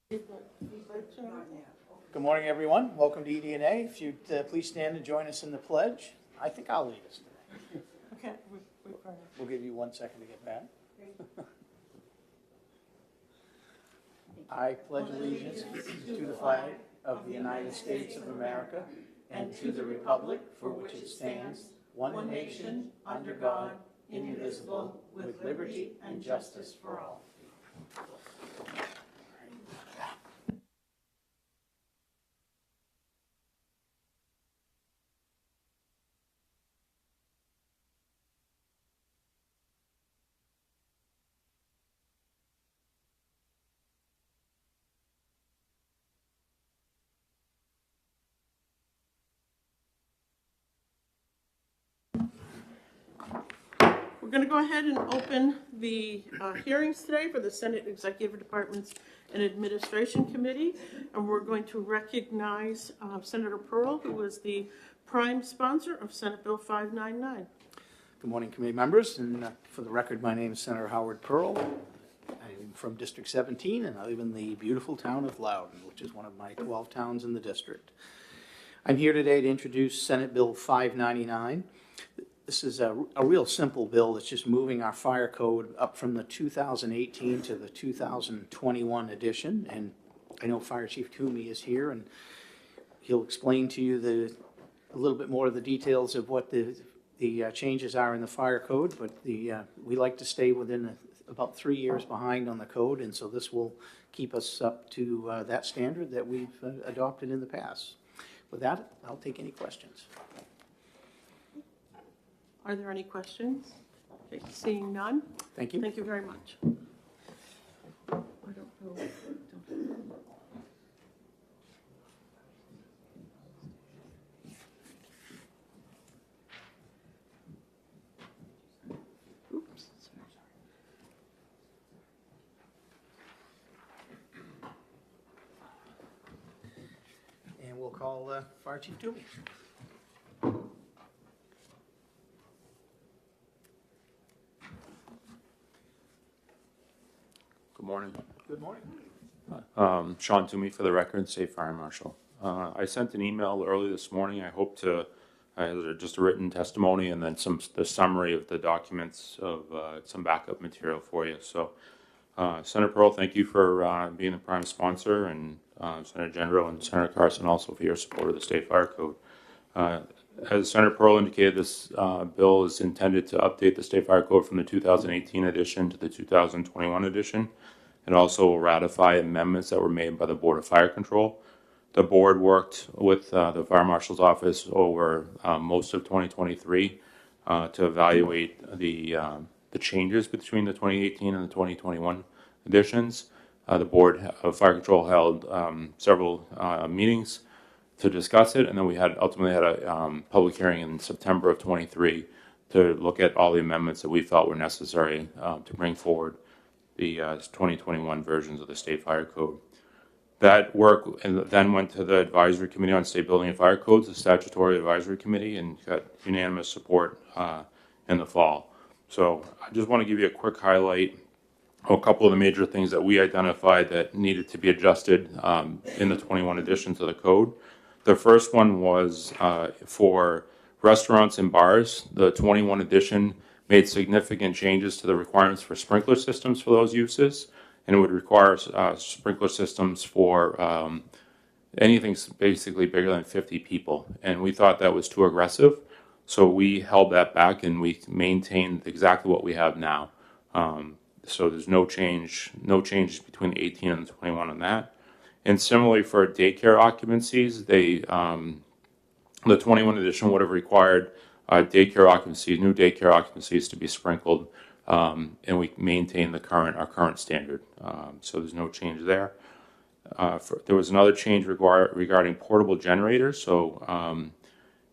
Good morning, everyone. Welcome to EDNA. If you'd please stand and join us in the pledge. I think I'll lead us today. Okay. We'll give you 1 second to get back. I pledge allegiance to the flag of the United States of America and to the republic for which it stands, one nation, under God, indivisible, with liberty and justice for all. We're going to go ahead and open the hearings today for the Senate Executive Departments and Administration Committee, and we're going to recognize Senator Pearl, who was the prime sponsor of Senate Bill 599. Good morning, committee members, and for the record, my name is Senator Howard Pearl. I'm from District 17, and I live in the beautiful town of Loudon, which is one of my 12 towns in the district. I'm here today to introduce Senate Bill 599. This is a real simple bill. It's just moving our fire code up from the 2018 to the 2021 edition. And I know Fire Chief Toomey is here, and he'll explain to you a little bit more of the details of what the changes are in the fire code. But we like to stay within about 3 years behind on the code, and so this will keep us up to that standard that we've adopted in the past. With that, I'll take any questions. Are there any questions? Okay, seeing none. Thank you. Thank you very much. I don't know. Oops. And we'll call Fire Chief Toomey. Good morning. Good morning. Sean Toomey for the record, State Fire Marshal. I sent an email early this morning. I hope to just a written testimony and then the summary of the documents of some backup material for you. So, Senator Pearl, thank you for being the prime sponsor, and Senator Gendreau and Senator Carson also for your support of the State Fire Code. As Senator Pearl indicated, this bill is intended to update the State Fire Code from the 2018 edition to the 2021 edition. It also will ratify amendments that were made by the Board of Fire Control. The board worked with the Fire Marshal's office over most of 2023 to evaluate the changes between the 2018 and the 2021 editions. The Board of Fire Control held several meetings to discuss it, and then we ultimately had a public hearing in September of 23 to look at all the amendments that we felt were necessary to bring forward the 2021 versions of the State Fire Code. That work then went to the Advisory Committee on State Building and Fire Codes, the Statutory Advisory Committee, and got unanimous support in the fall. So I just want to give you a quick highlight of a couple of the major things that we identified that needed to be adjusted in the 21 editions of the code. The first one was for restaurants and bars. The 21 edition made significant changes to the requirements for sprinkler systems for those uses, and it would require sprinkler systems for anything basically bigger than 50 people. And we thought that was too aggressive, so we held that back and we maintained exactly what we have now. So there's no changes between the 18 and the 21 on that. And similarly for daycare occupancies, the 21 edition would have required new daycare occupancies to be sprinkled, and we maintain our current standard. So there's no change there. There was another change regarding portable generators. So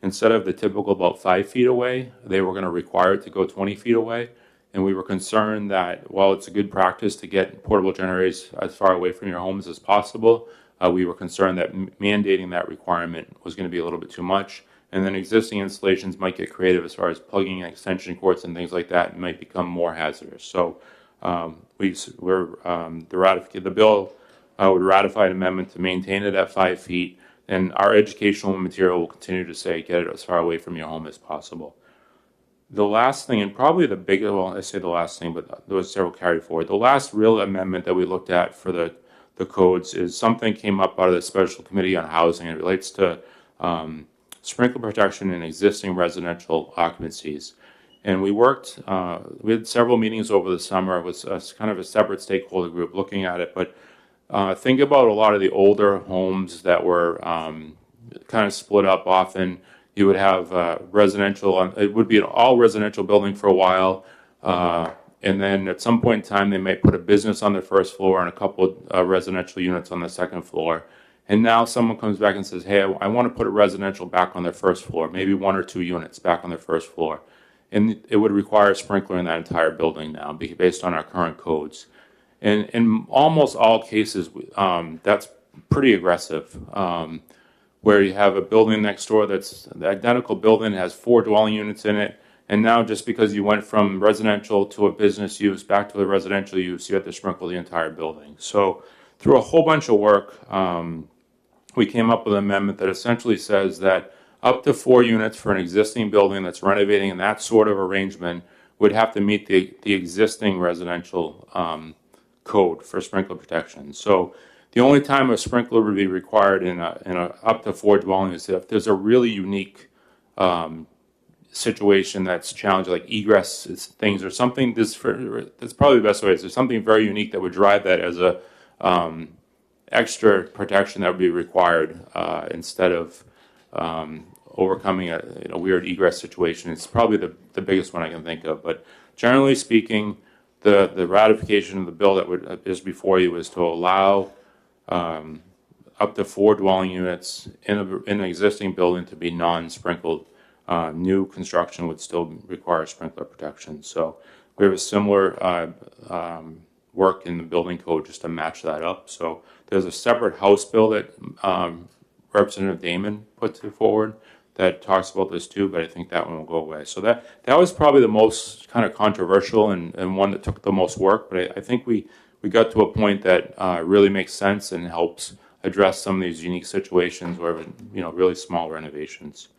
instead of the typical about 5 feet away, they were going to require it to go 20 feet away. And we were concerned that while it's a good practice to get portable generators as far away from your homes as possible, we were concerned that mandating that requirement was going to be a little bit too much. And then existing installations might get creative as far as plugging in extension cords and things like that, and might become more hazardous. So the bill would ratify an amendment to maintain it at 5 feet, and our educational material will continue to say, get it as far away from your home as possible. The last thing, and probably the bigger, well, I say the last thing, but there was several carried forward. The last real amendment that we looked at for the codes is something came up out of the Special Committee on Housing. It relates to sprinkler protection in existing residential occupancies. And we worked, we had several meetings over the summer. It was kind of a separate stakeholder group looking at it, but think about a lot of the older homes that were kind of split up. Often you would have residential, it would be an all residential building for a while, and then at some point in time they might put a business on their first floor and a couple of residential units on the second floor. And now someone comes back and says, hey, I want to put a residential back on their first floor, maybe 1 or 2 units back on their first floor. And it would require a sprinkler in that entire building now based on our current codes. And in almost all cases, that's pretty aggressive. Where you have a building next door that's the identical building, has 4 dwelling units in it, and now just because you went from residential to a business use back to a residential use, you have to sprinkle the entire building. So through a whole bunch of work, we came up with an amendment that essentially says that up to 4 units for an existing building that's renovating in that sort of arrangement would have to meet the existing residential code for sprinkler protection. So the only time a sprinkler would be required in a up to 4 dwelling is if there's a really unique situation that's challenging, like egress things or something. That's probably the best way. Is there's something very unique that would drive that as a extra protection that would be required instead of overcoming a weird egress situation. It's probably the biggest one I can think of. But generally speaking, the ratification of the bill that is before you is to allow up to 4 dwelling units in an existing building to be non-sprinkled. New construction would still require sprinkler protection. So we have a similar work in the building code just to match that up. So there's a separate House bill that Representative Damon put forward that talks about this too, but I think that one will go away. So that was probably the most kind of controversial and one that took the most work, but I think we got to a point that really makes sense and helps address some of these unique situations where, really small renovations.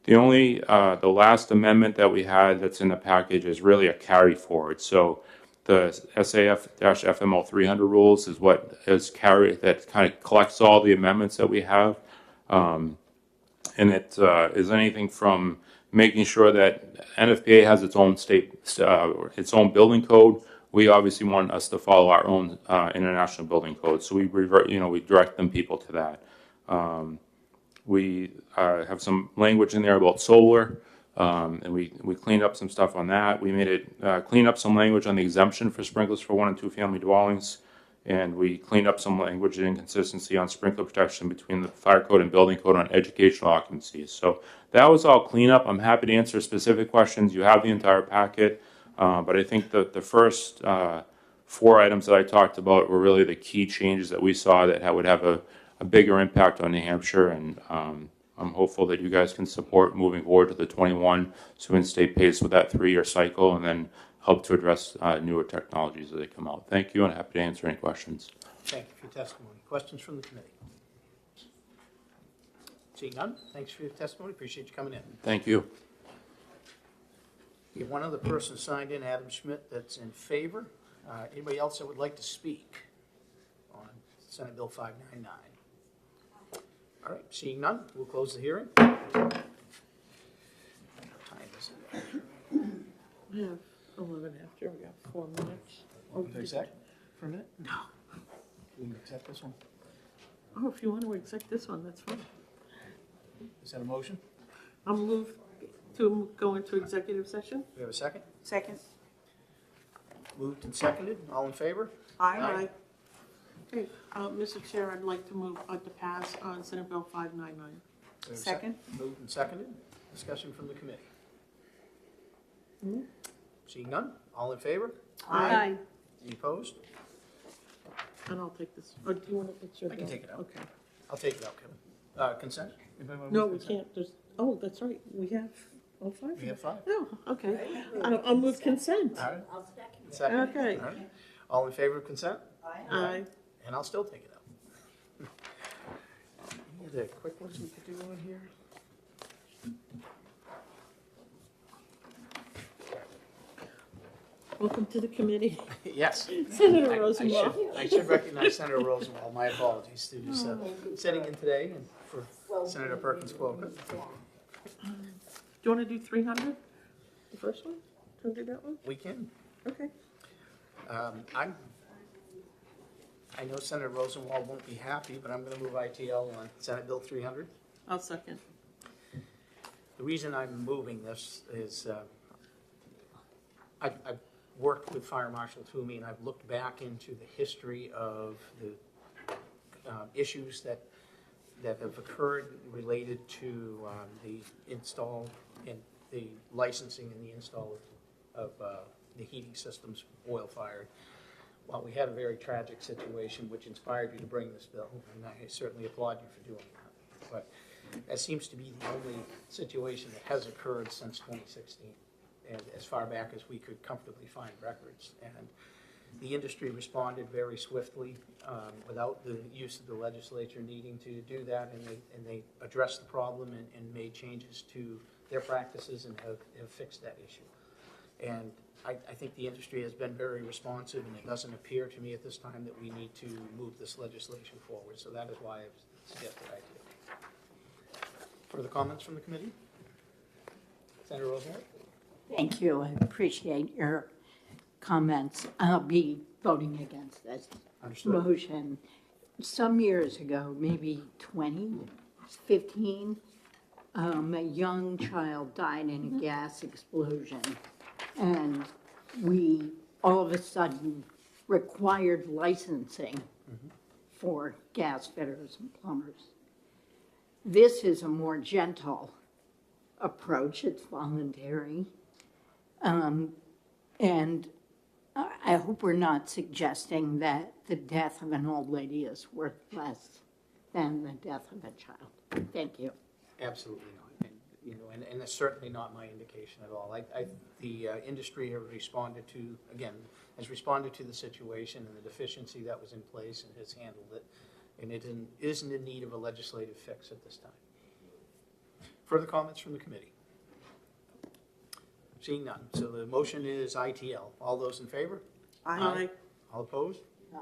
The last amendment that we had that's in the package is really a carry forward. So the SAF-FML 300 rules is what is carried, that kind of collects all the amendments that we have. And it is anything from making sure that NFPA has its own its own building code. We obviously want us to follow our own international building code. So we direct people to that. We have some language in there about solar, and we cleaned up some stuff on that. We made it clean up some language on the exemption for sprinklers for 1 and 2 family dwellings, and we cleaned up some language and inconsistency on sprinkler protection between the fire code and building code on educational occupancies. So that was all cleanup. I'm happy to answer specific questions. You have the entire packet, but I think that the first 4 items that I talked about were really the key changes that we saw that would have a bigger impact on New Hampshire, and I'm hopeful that you guys can support moving forward to the 21 so we can stay paced with that 3-year cycle and then help to address newer technologies as they come out. Thank you, and happy to answer any questions. Thank you for your testimony. Questions from the committee? Seeing none, thanks for your testimony. Appreciate you coming in. Thank you. We have one other person signed in, Adam Schmidt, that's in favor. Anybody else that would like to speak on Senate Bill 599? All right, seeing none, we'll close the hearing. What time is it? We have 11 after, we got 4 minutes. Exec for a minute? No. We can accept this one. Oh, if you want to exec this one, that's fine. Is that a motion? I'll move to go into executive session. We have a second? Second. Moved and seconded. All in favor? Aye. Okay, Mr. Chair, I'd like to move to pass on Senate Bill 599. We have a Second. Moved and seconded. Discussion from the committee. Seeing none, all in favor? Aye. Any opposed? And I'll take this. Or do you want to put your I can bill? take it out. Okay. I'll take it out, Kevin. Consent? Anybody want to No, move we consent? can't. Oh, that's right. We have all 5. We have 5. Oh, okay. I'll move consent. All right. Second. Okay. All right. All in favor of consent? Aye. and I'll still take it out. Any other quick ones we could do on here? Welcome to the committee, Yes. Senator I Rosenwald. should recognize Senator Rosenwald. My apologies to just sitting in today and for Senator Perkins Quokka. Do you want to do 300, the first one? Do you want to do that one? We can. Okay. I know Senator Rosenwald won't be happy, but I'm going to move ITL on Senate Bill 300. I'll second. The reason I'm moving this is I've worked with Fire Marshal Toomey, and I've looked back into the history of the issues that have occurred related to the install and the licensing and the install of the heating systems oil fired. Well, we had a very tragic situation which inspired you to bring this bill, and I certainly applaud you for doing that. But that seems to be the only situation that has occurred since 2016, and as far back as we could comfortably find records. And the industry responded very swiftly without the use of the legislature needing to do that, and they addressed the problem and made changes to their practices and have fixed that issue. And I think the industry has been very responsive, and it doesn't appear to me at this time that we need to move this legislation forward. So that is why I've suggested ITL. Further comments from the committee? Senator Rosenwald? Thank you. I appreciate your comments. I'll be voting against this Understood. motion. Some years ago, maybe 15, a young child died in a gas explosion. And we all of a sudden required licensing for gas fitters and plumbers. This is a more gentle approach. It's voluntary. And I hope we're not suggesting that the death of an old lady is worth less than the death of a child. Thank you. Absolutely not. And that's certainly not my indication at all. The industry has responded to the situation and the deficiency that was in place and has handled it, and it isn't in need of a legislative fix at this time. Further comments from the committee? Seeing none. So the motion is ITL. All those in favor? Aye. All opposed? No.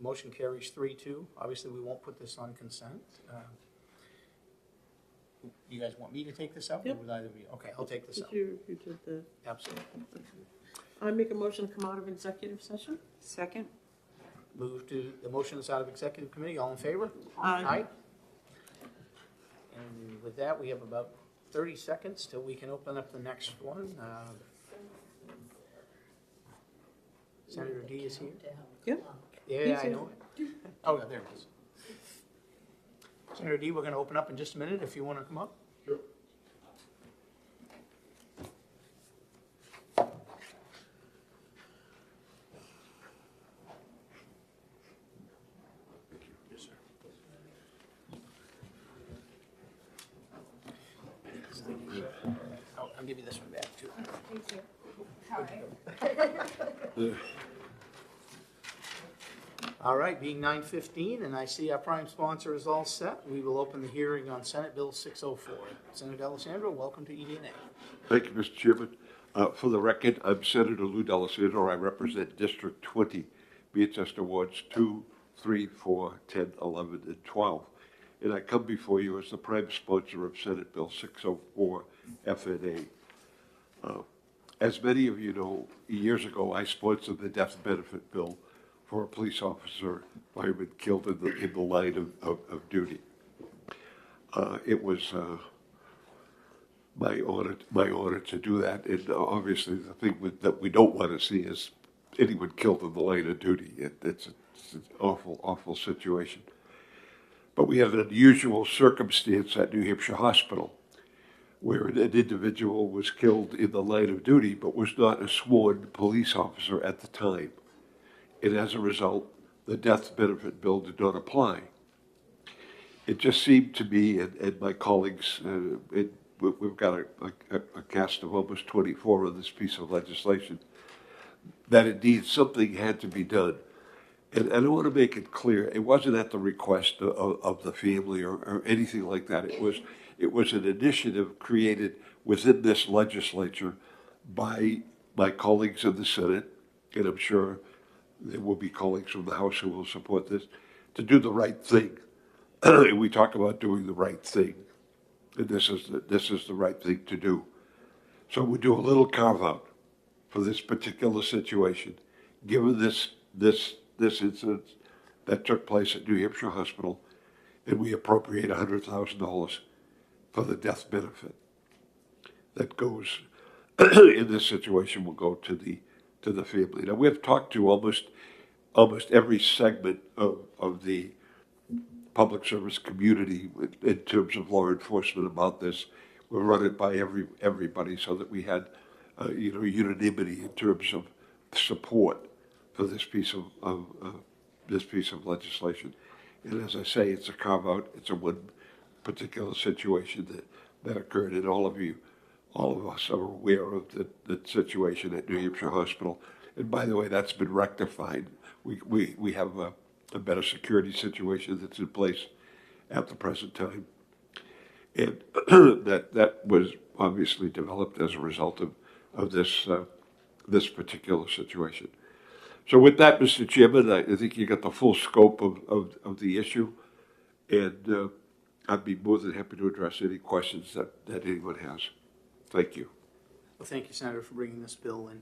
Motion carries 3-2. Obviously, we won't put this on consent. You guys want me to take this up? Yep. Or would either of you? Okay, I'll take this up. You did the, Absolutely. I make a motion to come out of executive session. Second? Move to, the motion is out of executive committee. All in favor? Aye. And with that, we have about 30 seconds till we can open up the next one. Senator D is here. Yep. Yeah, He's I here. know it. Oh, yeah, there it is. Senator D, we're going to open up in just a minute if you want to come up. Sure. Yes, sir. I'll give you this one back, too. All right, being 9:15, and I see our prime sponsor is all set, we will open the hearing on Senate Bill 604. Senator D'Alessandro, welcome to EDNA. Thank you, Mr. Chairman. For the record, I'm Senator Lou D'Alessandro. I represent District 20, Manchester Wards 2, 3, 4, 10, 11, and 12. And I come before you as the prime sponsor of Senate Bill 604 FNA. As many of you know, years ago, I sponsored the death benefit bill for a police officer, fireman killed in the line of duty. It was my honor to do that, and obviously the thing that we don't want to see is anyone killed in the line of duty. It's an awful situation. But we had an unusual circumstance at New Hampshire Hospital, where an individual was killed in the line of duty, but was not a sworn police officer at the time. And as a result, the death benefit bill did not apply. It just seemed to me and my colleagues, we've got a cast of almost 24 on this piece of legislation, that indeed something had to be done. And I want to make it clear, it wasn't at the request of the family or anything like that. It was an initiative created within this legislature by my colleagues in the Senate, and I'm sure there will be colleagues from the House who will support this, to do the right thing. And we talk about doing the right thing, and this is the right thing to do. So we do a little carve out for this particular situation, given this incident that took place at New Hampshire Hospital, and we appropriate $100,000 for the death benefit that goes in this situation will go to the family. Now, we have talked to almost every segment of the public service community in terms of law enforcement about this. We'll run it by everybody so that we had unanimity in terms of support for this piece of legislation. And as I say, it's a carve out. It's a one particular situation that occurred, and all of us are aware of the situation at New Hampshire Hospital. And by the way, that's been rectified. We have a better security situation that's in place at the present time. And that was obviously developed as a result of this particular situation. So with that, Mr. Chairman, I think you got the full scope of the issue, and I'd be more than happy to address any questions that anyone has. Thank you. Well, thank you, Senator, for bringing this bill in.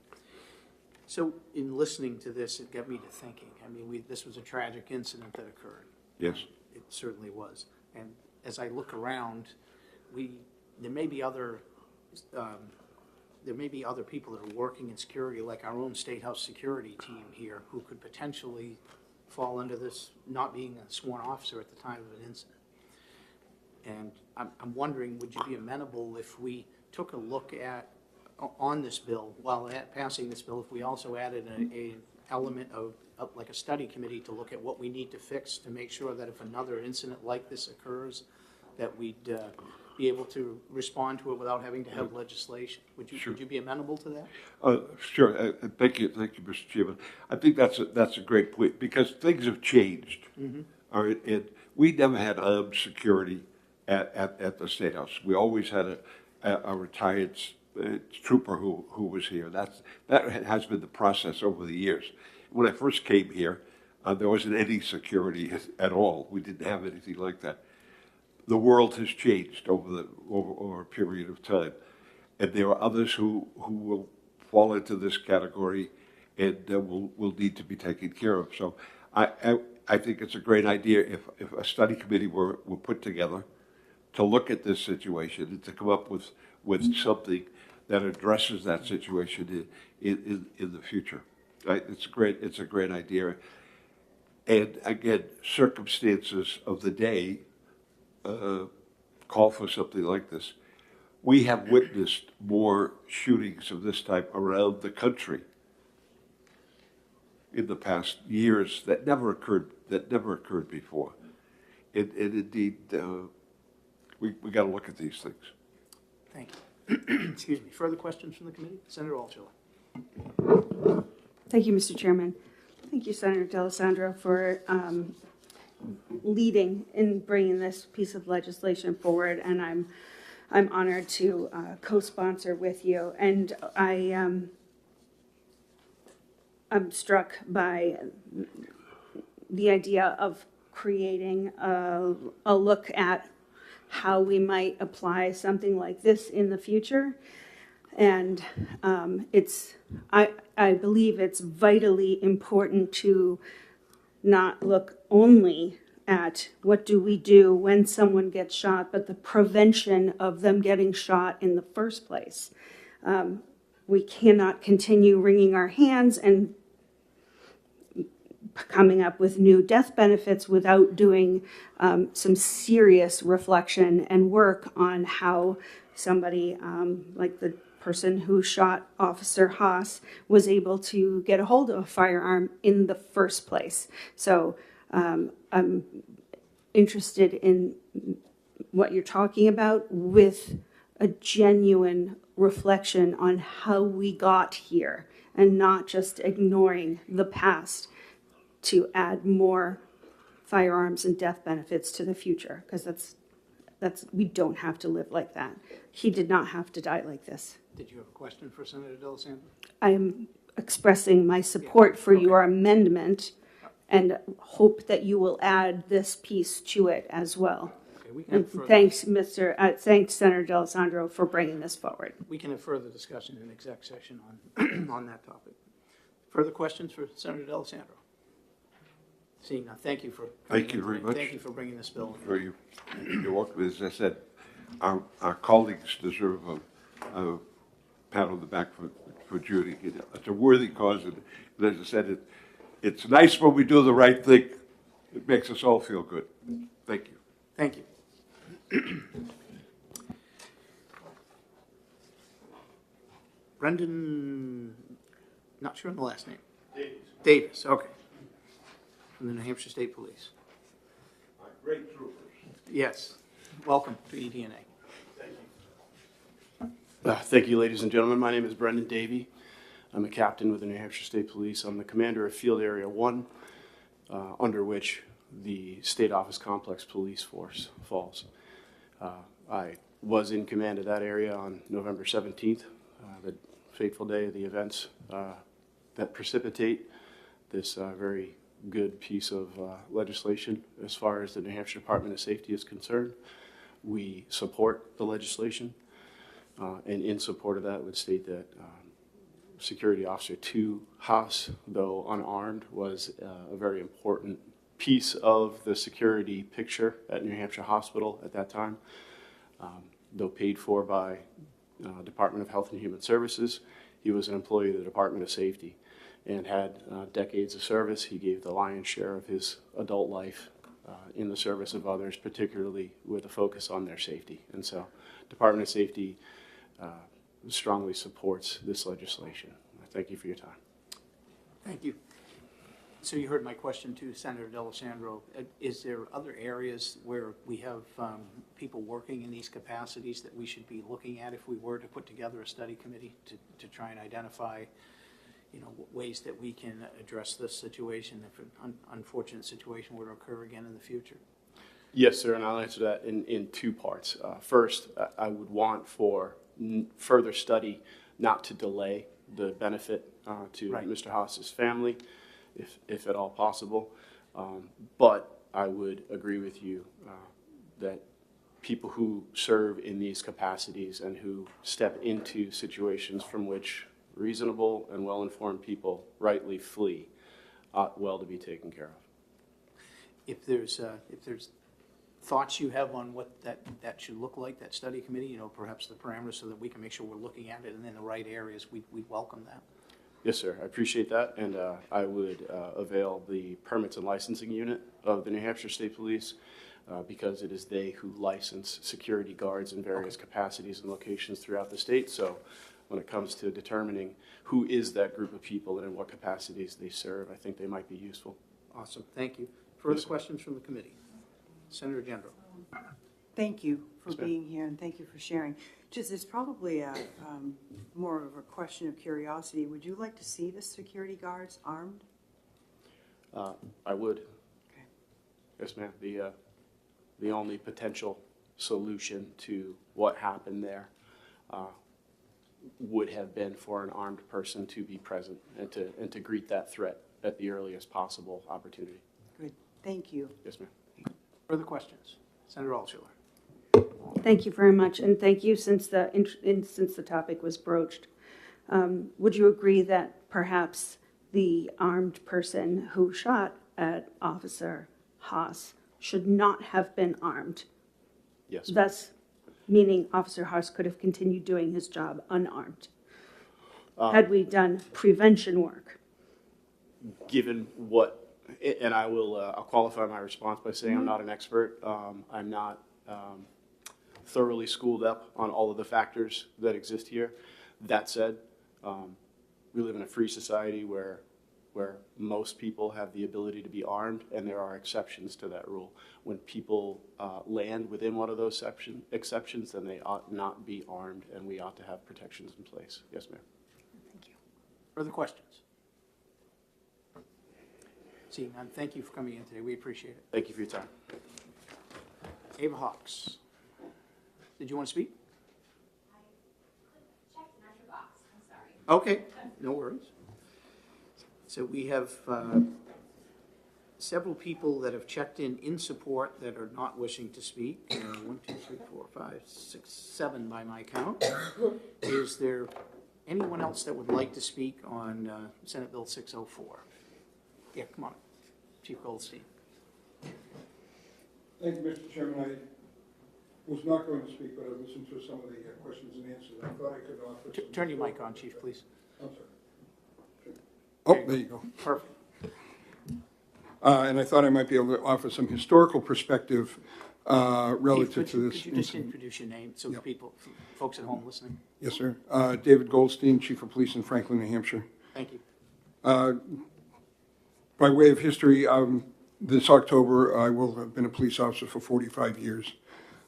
So in listening to this, it got me to thinking. I mean, this was a tragic incident that occurred. Yes. It certainly was. And as I look around, there may be other people that are working in security, like our own State House security team here, who could potentially fall under this not being a sworn officer at the time of an incident. And I'm wondering, would you be amenable if we took a look at, on this bill, while passing this bill, if we also added a element of like a study committee to look at what we need to fix to make sure that if another incident like this occurs, that we'd be able to respond to it without having to have legislation. Would you be amenable to that? Sure. Thank you, Mr. Chairman. I think that's a great point, because things have changed. Mm-hmm. All right, and we never had armed security at the State House. We always had a retired trooper who was here. That has been the process over the years. When I first came here, there wasn't any security at all. We didn't have anything like that. The world has changed over a period of time, and there are others who will fall into this category and will need to be taken care of. So I think it's a great idea if a study committee were put together to look at this situation and to come up with something that addresses that situation in the future. Right? It's a great idea. And again, circumstances of the day call for something like this. We have witnessed more shootings of this type around the country in the past years that never occurred before. And indeed, we got to look at these things. Thank you. Excuse me. Further questions from the committee? Senator Altshuler. Thank you, Mr. Chairman. Thank you, Senator D'Alessandro, for leading in bringing this piece of legislation forward, and I'm honored to co-sponsor with you. And I'm struck by the idea of creating a look at how we might apply something like this in the future. And I believe it's vitally important to not look only at what do we do when someone gets shot, but the prevention of them getting shot in the first place. We cannot continue wringing our hands and coming up with new death benefits without doing some serious reflection and work on how somebody like the person who shot Officer Haas was able to get a hold of a firearm in the first place. So I'm interested in what you're talking about with a genuine reflection on how we got here and not just ignoring the past to add more firearms and death benefits to the future, because we don't have to live like that. He did not have to die like this. Did you have a question for Senator D'Alessandro? I am expressing my support for your amendment and hope that you will add this piece to it as well. Okay, we can have And further, thanks Senator D'Alessandro for bringing this forward. we can have further discussion in exec session on, on that topic. Further questions for Senator D'Alessandro? Seeing none, thank you for. Thank you very much. Thank you for bringing this bill. You're welcome. As I said, our colleagues deserve a pat on the back for Judy. It's a worthy cause, and as I said, it's nice when we do the right thing. It makes us all feel good. Thank you. Thank you. Brendan, not sure on the last name. Davis, okay. From the New Hampshire State Police. Great troopers. Yes, welcome to E EDNA. Thank you, ladies and gentlemen. My name is Brendan Davey. I'm a captain with the New Hampshire State Police. I'm the commander of Field Area 1, under which the State Office Complex Police Force falls. I was in command of that area on November 17th, the fateful day of the events that precipitate this very good piece of legislation as far as the New Hampshire Department of Safety is concerned. We support the legislation, and in support of that would state that Security Officer 2 Haas, though unarmed, was a very important piece of the security picture at New Hampshire Hospital at that time. Though paid for by Department of Health and Human Services, he was an employee of the Department of Safety and had decades of service. He gave the lion's share of his adult life in the service of others, particularly with a focus on their safety. And so Department of Safety strongly supports this legislation. I thank you for your time. Thank you. So you heard my question to Senator D'Alessandro. Is there other areas where we have people working in these capacities that we should be looking at if we were to put together a study committee to try and identify, you know, ways that we can address this situation if an unfortunate situation were to occur again in the future? Yes, sir, and I'll answer that in two parts. First, I would want for further study not to delay the benefit to Right. Mr. Haas's family, if at all possible. But I would agree with you that people who serve in these capacities and who step into situations from which reasonable and well-informed people rightly flee ought well to be taken care of. If there's thoughts you have on what that should look like, that study committee, you know, perhaps the parameters so that we can make sure we're looking at it and in the right areas, we'd welcome that. Yes, sir. I appreciate that, and I would avail the permits and licensing unit of the New Hampshire State Police because it is they who license security guards in various capacities and locations throughout the state. So when it comes to determining who is that group of people and in what capacities they serve, I think they might be useful. Awesome, thank you. Further Yes, sir. questions from the committee? Senator Gendro. Thank you for Yes, ma'am. being here, and thank you for sharing. Just, it's probably a, more of a question of curiosity. Would you like to see the security guards armed? I would. Okay. Yes, ma'am. The only potential solution to what happened there would have been for an armed person to be present and to greet that threat at the earliest possible opportunity. Good, thank you. Yes, ma'am. Further questions? Senator Altshuler. Thank you very much, and thank you since the topic was broached. Would you agree that perhaps the armed person who shot at Officer Haas should not have been armed? Yes, ma'am. Thus, meaning Officer Haas could have continued doing his job unarmed. Had we done prevention work? Given what, and I will, I'll qualify my response by saying I'm not an expert. I'm not thoroughly schooled up on all of the factors that exist here. That said, we live in a free society where most people have the ability to be armed, and there are exceptions to that rule. When people land within one of those exceptions, then they ought not be armed, and we ought to have protections in place. Yes, ma'am. Further questions? Seeing none, thank you for coming in today. We appreciate it. Thank you for your time. Ava Hawks, did you want to speak? Checked in your box, I'm sorry. Okay, no worries. So we have several people that have checked in support that are not wishing to speak. 1, 2, 3, 4, 5, 6, 7 by my count. Is there anyone else that would like to speak on Senate Bill 604? Yeah, come on, Chief Goldstein. Thank you, Mr. Chairman. I was not going to speak, but I listened to some of the questions and answers. I thought I could offer some... Turn your mic on, Chief, please. I'm sorry. Oh, there you go. Perfect. And I thought I might be able to offer some historical perspective relative Chief, to this could you just incident. introduce your name so Yep. people, folks at home listening? Yes, sir. David Goldstein, Chief of Police in Franklin, New Hampshire. Thank you. By way of history, this October, I will have been a police officer for 45 years.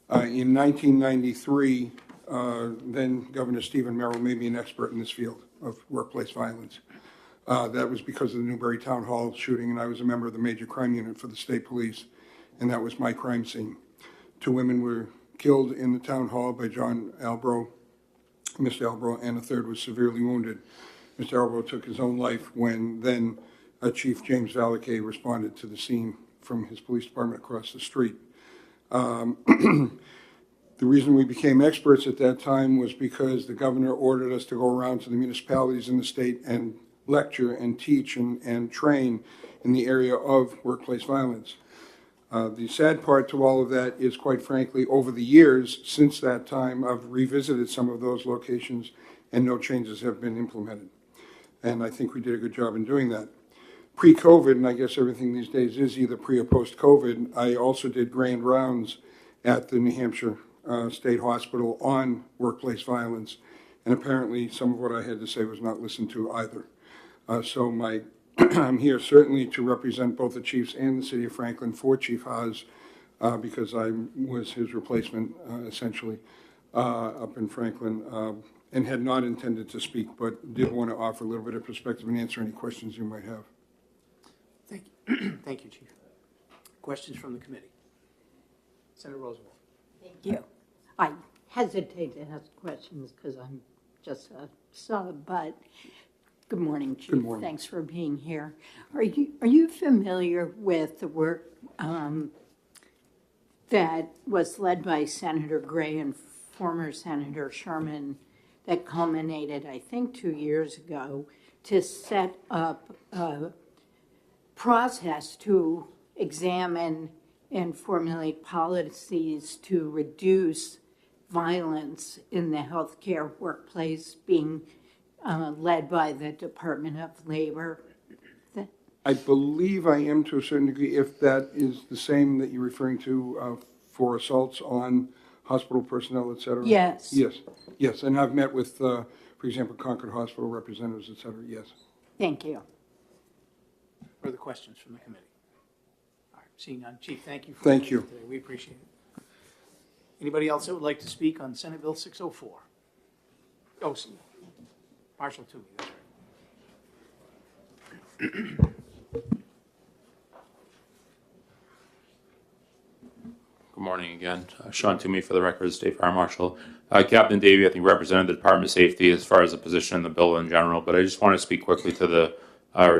In 1993, then Governor Stephen Merrill made me an expert in this field of workplace violence. That was because of the Newbury Town Hall shooting, and I was a member of the major crime unit for the state police, and that was my crime scene. 2 women were killed in the town hall by John Albro, Mr. Albro, and a third was severely wounded. Mr. Albro took his own life when then Chief James Valakay responded to the scene from his police department across the street. The reason we became experts at that time was because the governor ordered us to go around to the municipalities in the state and lecture and teach and train in the area of workplace violence. The sad part to all of that is, quite frankly, over the years since that time, I've revisited some of those locations and no changes have been implemented. And I think we did a good job in doing that. Pre-COVID, and I guess everything these days is either pre or post-COVID, I also did grand rounds at the New Hampshire State Hospital on workplace violence, and apparently some of what I had to say was not listened to either. So I'm here certainly to represent both the chiefs and the city of Franklin for Chief Haas, because I was his replacement essentially up in Franklin, and had not intended to speak, but did want to offer a little bit of perspective and answer any questions you might have. Thank you. Thank you, Chief. Questions from the committee? Senator Roosevelt. Thank you. I hesitate to ask questions because I'm just a sub, but good morning, Chief. Good morning. Thanks for being here. Are you familiar with the work that was led by Senator Gray and former Senator Sherman that culminated, I think, 2 years ago to set up a process to examine and formulate policies to reduce violence in the healthcare workplace, being led by the Department of Labor? I believe I am to a certain degree, if that is the same that you're referring to for assaults on hospital personnel, et cetera? Yes. Yes, and I've met with, for example, Concord Hospital representatives, et cetera, yes. Thank you. Further questions from the committee? All right, seeing none. Chief, thank you. Thank you. Today. We appreciate it. Anybody else that would like to speak on Senate Bill 604? Oh, Marshall Toomey, that's right. Good morning again. Sean Toomey for the record, State Fire Marshal. Captain Davey, I think, represented the Department of Safety as far as the position in the bill in general, but I just want to speak quickly to the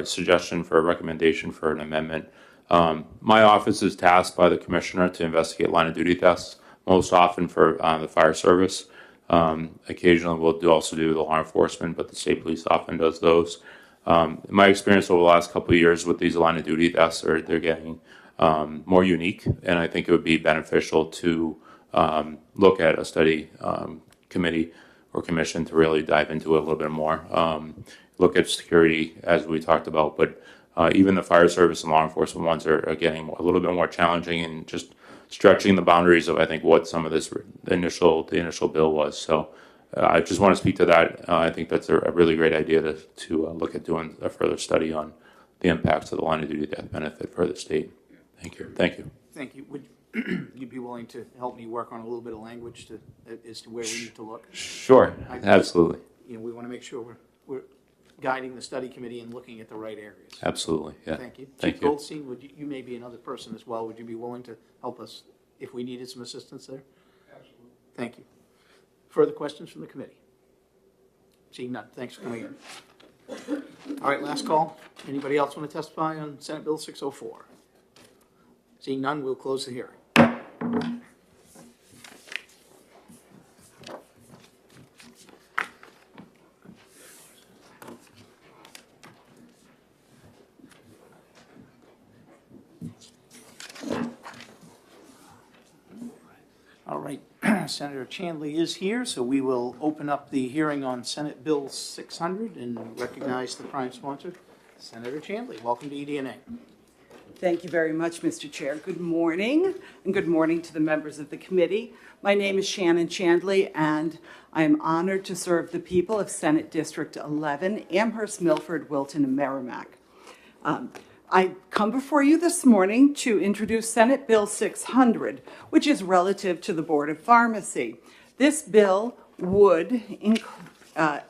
suggestion for a recommendation for an amendment. My office is tasked by the Commissioner to investigate line of duty deaths, most often for the fire service. Occasionally we'll also do the law enforcement, but the state police often does those. My experience over the last couple of years with these line of duty deaths they're getting more unique, and I think it would be beneficial to look at a study committee or commission to really dive into it a little bit more. Look at security as we talked about, but even the fire service and law enforcement ones are getting a little bit more challenging and just stretching the boundaries of, I think, what some of this the initial bill was. So I just want to speak to that. I think that's a really great idea to look at doing a further study on the impacts of the line of duty death benefit for the state. Thank you. Thank you. Thank you. Would you be willing to help me work on a little bit of language as to where we need to look? Sure. Absolutely. We want to make sure we're guiding the study committee and looking at the right areas. Absolutely, yeah. Thank you. Thank Chief you. Goldstein, you may be another person as well. Would you be willing to help us if we needed some assistance there? Absolutely. Thank you. Further questions from the committee? Seeing none, thanks for coming in. All right, last call. Anybody else want to testify on Senate Bill 604? Seeing none, we'll close the hearing. All right, Senator Chandley is here, so we will open up the hearing on Senate Bill 600 and recognize the prime sponsor, Senator Chandley. Welcome to EDNA. Thank you very much, Mr. Chair. Good morning, and good morning to the members of the committee. My name is Shannon Chandley, and I am honored to serve the people of Senate District 11, Amherst, Milford, Wilton, and Merrimack. I come before you this morning to introduce Senate Bill 600, which is relative to the Board of Pharmacy. This bill would,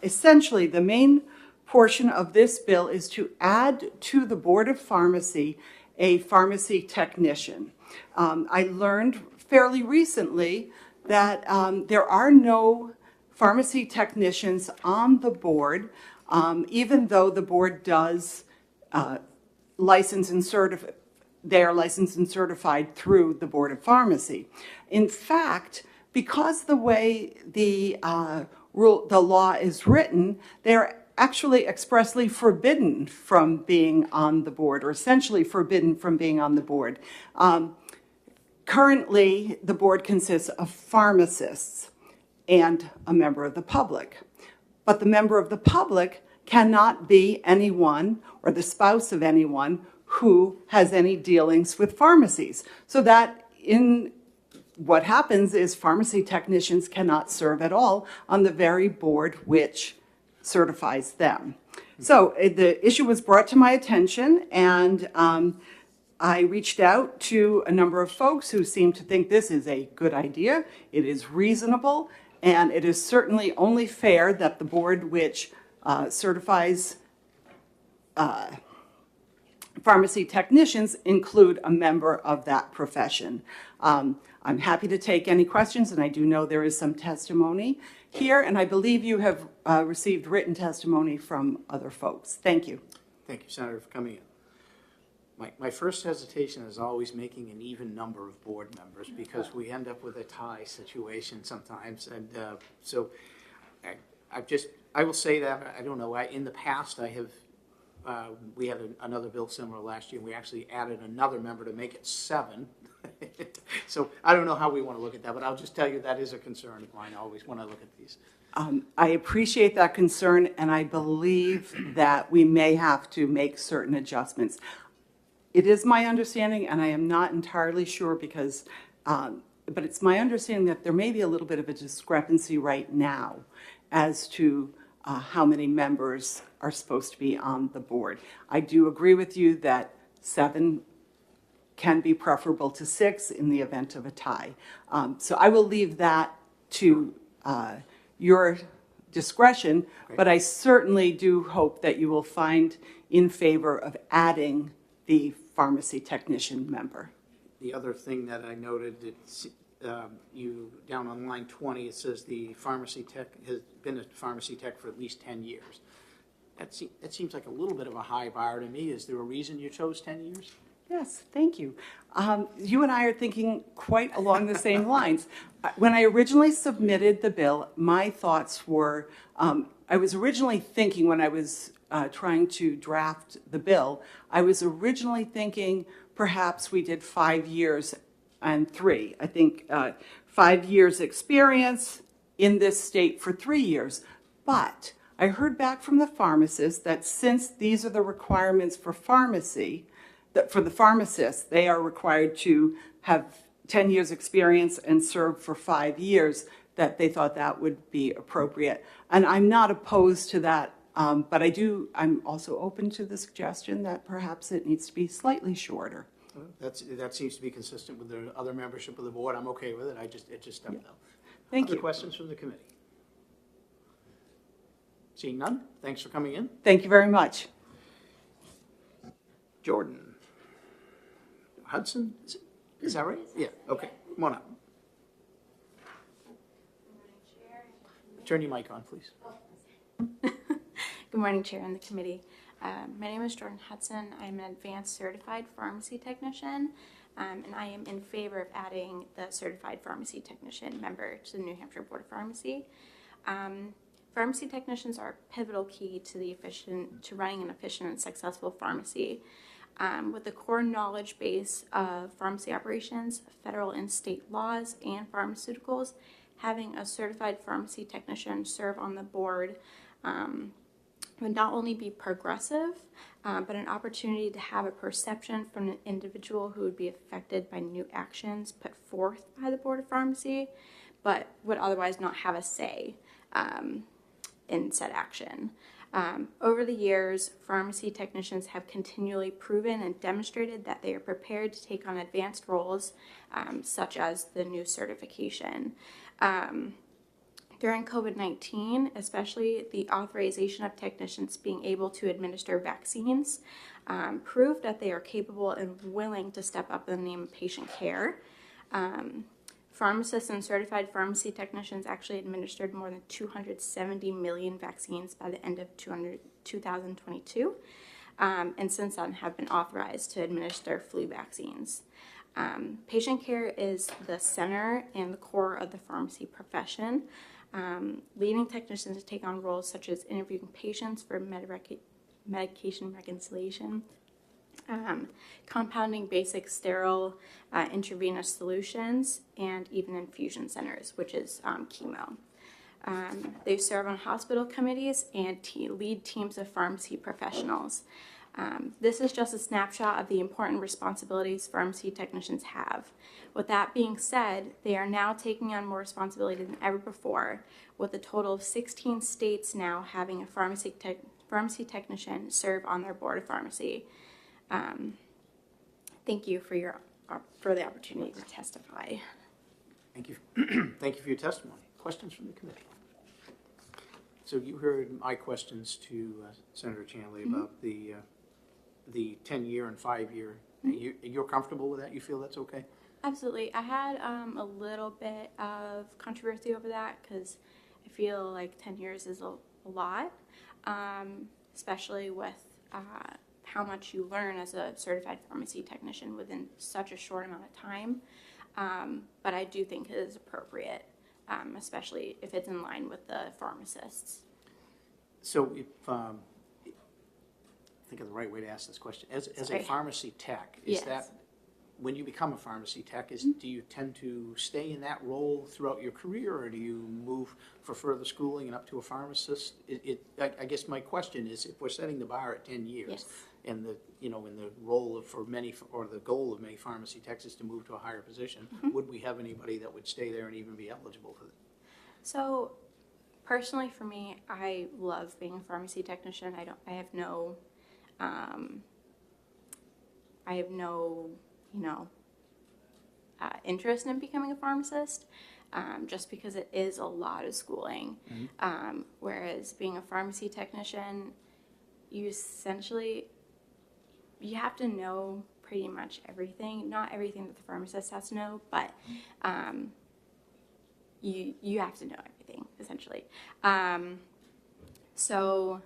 essentially, the main portion of this bill is to add to the Board of Pharmacy a pharmacy technician. I learned fairly recently that there are no pharmacy technicians on the board, even though the board does license and certify. They are licensed and certified through the Board of Pharmacy. In fact, because the way the law is written, they're actually expressly forbidden from being on the board, or essentially forbidden from being on the board. Currently, the board consists of pharmacists and a member of the public. But the member of the public cannot be anyone or the spouse of anyone who has any dealings with pharmacies. So that what happens is pharmacy technicians cannot serve at all on the very board which certifies them. So the issue was brought to my attention, and I reached out to a number of folks who seem to think this is a good idea, it is reasonable, and it is certainly only fair that the board which certifies pharmacy technicians include a member of that profession. I'm happy to take any questions, and I do know there is some testimony here, and I believe you have received written testimony from other folks. Thank you. Thank you, Senator, for coming in. My first hesitation is always making an even number of board members, because we end up with a tie situation sometimes. And so I will say that, I don't know, in the past I have, we had another bill similar last year, and we actually added another member to make it 7. So I don't know how we want to look at that, but I'll just tell you that is a concern of mine always when I look at these. I appreciate that concern, and I believe that we may have to make certain adjustments. It is my understanding, and I am not entirely sure because, but it's my understanding that there may be a little bit of a discrepancy right now as to how many members are supposed to be on the board. I do agree with you that 7 can be preferable to 6 in the event of a tie. So I will leave that to your discretion, but I certainly do hope that you will find in favor of adding the pharmacy technician member. The other thing that I noted, it's, you down on line 20, it says the pharmacy tech has been a pharmacy tech for at least 10 years. That seems like a little bit of a high bar to me. Is there a reason you chose 10 years? Yes, thank you. You and I are thinking quite along the same lines. When I originally submitted the bill, my thoughts were, I was originally thinking when I was trying to draft the bill, I was originally thinking perhaps we did 5 years and 3. I think 5 years experience in this state for 3 years. But I heard back from the pharmacists that since these are the requirements for pharmacy, that for the pharmacists, they are required to have 10 years experience and serve for 5 years, that they thought that would be appropriate. And I'm not opposed to that, but I'm also open to the suggestion that perhaps it needs to be slightly shorter. That seems to be consistent with the other membership of the board. I'm okay with it. It just stepped out. Thank Other you. questions from the committee? Seeing none, thanks for coming in. Thank you very much. Jordan Hudson, is that right? Yeah, okay, come on up. Turn your mic on, please. Good morning, Chair and the committee. My name is Jordan Hudson. I'm an advanced certified pharmacy technician, and I am in favor of adding the certified pharmacy technician member to the New Hampshire Board of Pharmacy. Pharmacy technicians are a pivotal key to running an efficient and successful pharmacy. With the core knowledge base of pharmacy operations, federal and state laws, and pharmaceuticals, having a certified pharmacy technician serve on the board would not only be progressive, but an opportunity to have a perception from an individual who would be affected by new actions put forth by the Board of Pharmacy, but would otherwise not have a say in said action. Over the years, pharmacy technicians have continually proven and demonstrated that they are prepared to take on advanced roles, such as the new certification. During COVID-19, especially the authorization of technicians being able to administer vaccines proved that they are capable and willing to step up in the name of patient care. Pharmacists and certified pharmacy technicians actually administered more than 270 million vaccines by the end of 2022, and since then have been authorized to administer flu vaccines. Patient care is the center and the core of the pharmacy profession, leading technicians to take on roles such as interviewing patients for medication reconciliation, compounding basic sterile intravenous solutions, and even infusion centers, which is chemo. They serve on hospital committees and lead teams of pharmacy professionals. This is just a snapshot of the important responsibilities pharmacy technicians have. With that being said, they are now taking on more responsibility than ever before, with a total of 16 states now having a pharmacy technician serve on their board of pharmacy. Thank you for the opportunity to testify. Thank you. Thank you for your testimony. Questions from the committee? So you heard my questions to Senator Chandley about the 10-year and 5-year. You're comfortable with that? You feel that's okay? Absolutely. I had a little bit of controversy over that because I feel like 10 years is a lot, especially with how much you learn as a certified pharmacy technician within such a short amount of time. But I do think it is appropriate, especially if it's in line with the pharmacists. So if, I think of the right way to ask this question, as a pharmacy tech, is Yes. that, when you become a pharmacy tech, do you tend to stay in that role throughout your career, or do you move for further schooling and up to a pharmacist? I guess my question is, if we're setting the bar at 10 years, Yes. and in the role or the goal of many pharmacy techs is to move to a higher position, would we have anybody that would stay there and even be eligible for that? So, personally for me, I love being a pharmacy technician. I have no, interest in becoming a pharmacist, just because it is a lot of schooling. Whereas being a pharmacy technician, you have to know pretty much everything. Not everything that the pharmacist has to know, but you have to know everything, essentially. So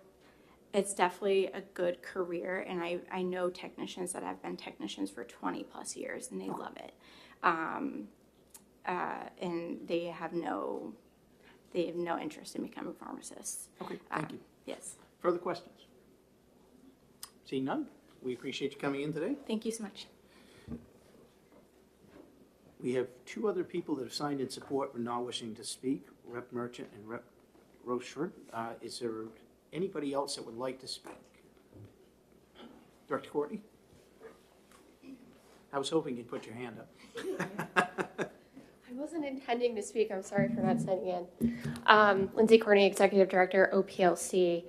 it's definitely a good career, and I know technicians that have been technicians for 20 plus years, and they love it. And they have no interest in becoming pharmacists. Okay, thank you. Yes. Further questions? Seeing none, we appreciate you coming in today. Thank you so much. We have two other people that have signed in support but not wishing to speak, Rep. Merchant and Rep. Rochefort. Is there anybody else that would like to speak? Director Courtney? I was hoping you'd put your hand up. I wasn't intending to speak. I'm sorry for not signing in. Lindsay Courtney, Executive Director, OPLC.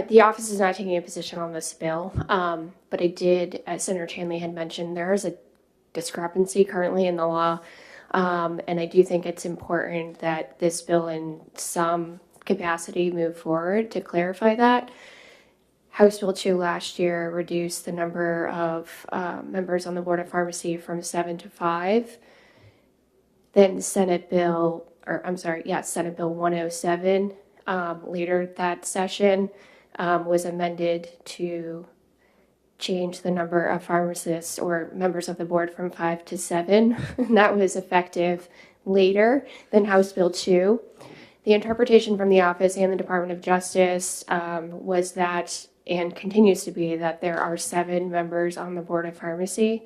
The office is not taking a position on this bill, but I did, as Senator Chandley had mentioned, there is a discrepancy currently in the law, and I do think it's important that this bill in some capacity move forward to clarify that. House Bill 2 last year reduced the number of members on the Board of Pharmacy from 7 to 5. Then Senate Bill 107, later that session, was amended to change the number of pharmacists or members of the board from 5 to 7. And that was effective later than House Bill 2. The interpretation from the office and the Department of Justice was that, and continues to be, that there are 7 members on the Board of Pharmacy.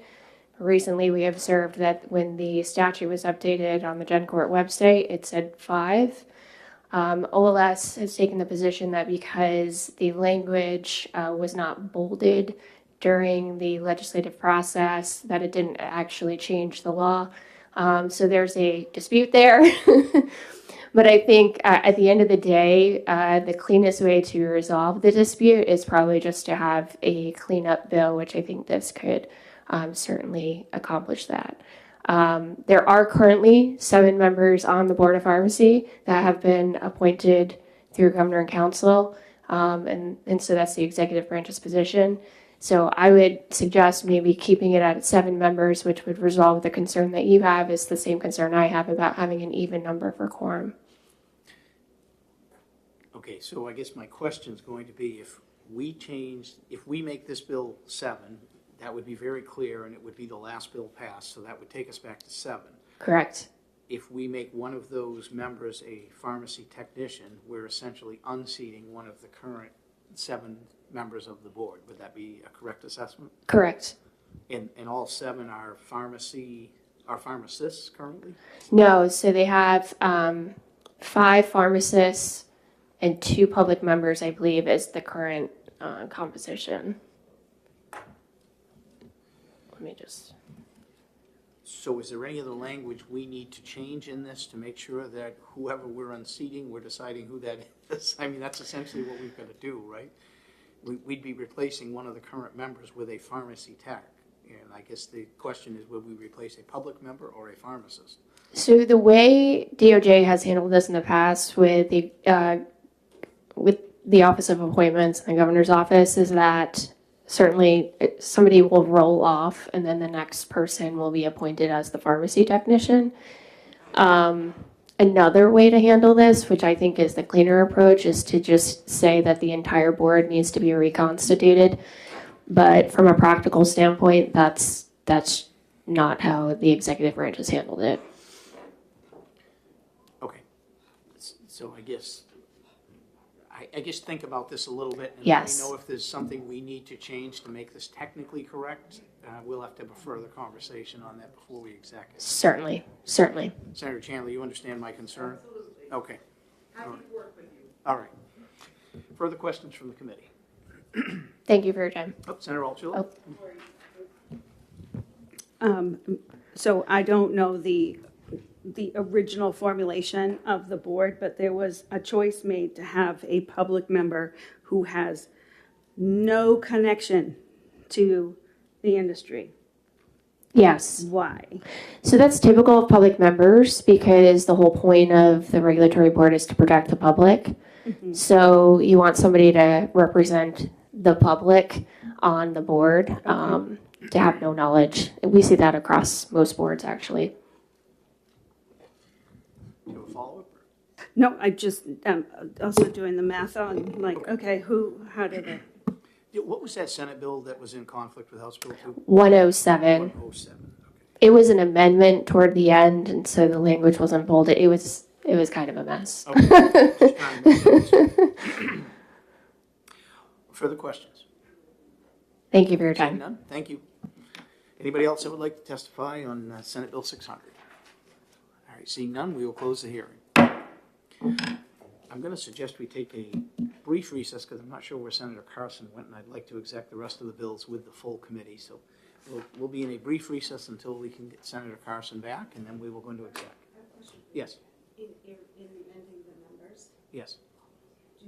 Recently, we observed that when the statute was updated on the GenCourt website, it said 5. OLS has taken the position that because the language was not bolded during the legislative process, that it didn't actually change the law. So there's a dispute there. But I think at the end of the day, the cleanest way to resolve the dispute is probably just to have a cleanup bill, which I think this could certainly accomplish that. There are currently 7 members on the Board of Pharmacy that have been appointed through Governor and Council, and so that's the executive branch's position. So I would suggest maybe keeping it at 7 members, which would resolve the concern that you have. Is the same concern I have about having an even number for quorum. Okay, so I guess my question is going to be, if we make this bill 7, that would be very clear, and it would be the last bill passed, so that would take us back to 7. Correct. If we make one of those members a pharmacy technician, we're essentially unseating one of the current 7 members of the board. Would that be a correct assessment? Correct. And all 7 are pharmacists currently? No, so they have 5 pharmacists and 2 public members, I believe, is the current composition. Let me just... So is there any other language we need to change in this to make sure that whoever we're unseating, we're deciding who that is? I mean, that's essentially what we've got to do, right? We'd be replacing one of the current members with a pharmacy tech. And I guess the question is, would we replace a public member or a pharmacist? So the way DOJ has handled this in the past with the Office of Appointments and the Governor's Office is that certainly somebody will roll off and then the next person will be appointed as the pharmacy technician. Another way to handle this, which I think is the cleaner approach, is to just say that the entire board needs to be reconstituted. But from a practical standpoint, that's not how the executive branch has handled it. Okay. So I guess think about this a little bit. And Yes. let me know if there's something we need to change to make this technically correct. We'll have to have a further conversation on that before we exec it. Certainly. Senator Chandler, you understand my concern? Absolutely. Okay. Happy to work with you. All right. Further questions from the committee? Thank you for your time. Oh, Senator Altschul? So I don't know the original formulation of the board, but there was a choice made to have a public member who has no connection to the industry. Yes. Why? So that's typical of public members because the whole point of the regulatory board is to protect the public. Mm-hmm. So you want somebody to represent the public on the board, to have no knowledge. We see that across most boards, actually. You have a follow-up? No, I just also doing the math on like, okay, how did it? Yeah, what was that Senate bill that was in conflict with House Bill 2? 107. 107. Okay. It was an amendment toward the end, and so the language wasn't bolded. It was kind of a mess. Okay. Just trying to make sense. Further questions? Thank you for your Seeing time. none? Thank you. Anybody else that would like to testify on Senate Bill 600? All right, seeing none, we will close the hearing. I'm going to suggest we take a brief recess because I'm not sure where Senator Carson went, and I'd like to exec the rest of the bills with the full committee. So we'll be in a brief recess until we can get Senator Carson back, and then we will go into exec. Yes. In amending the numbers, Yes. do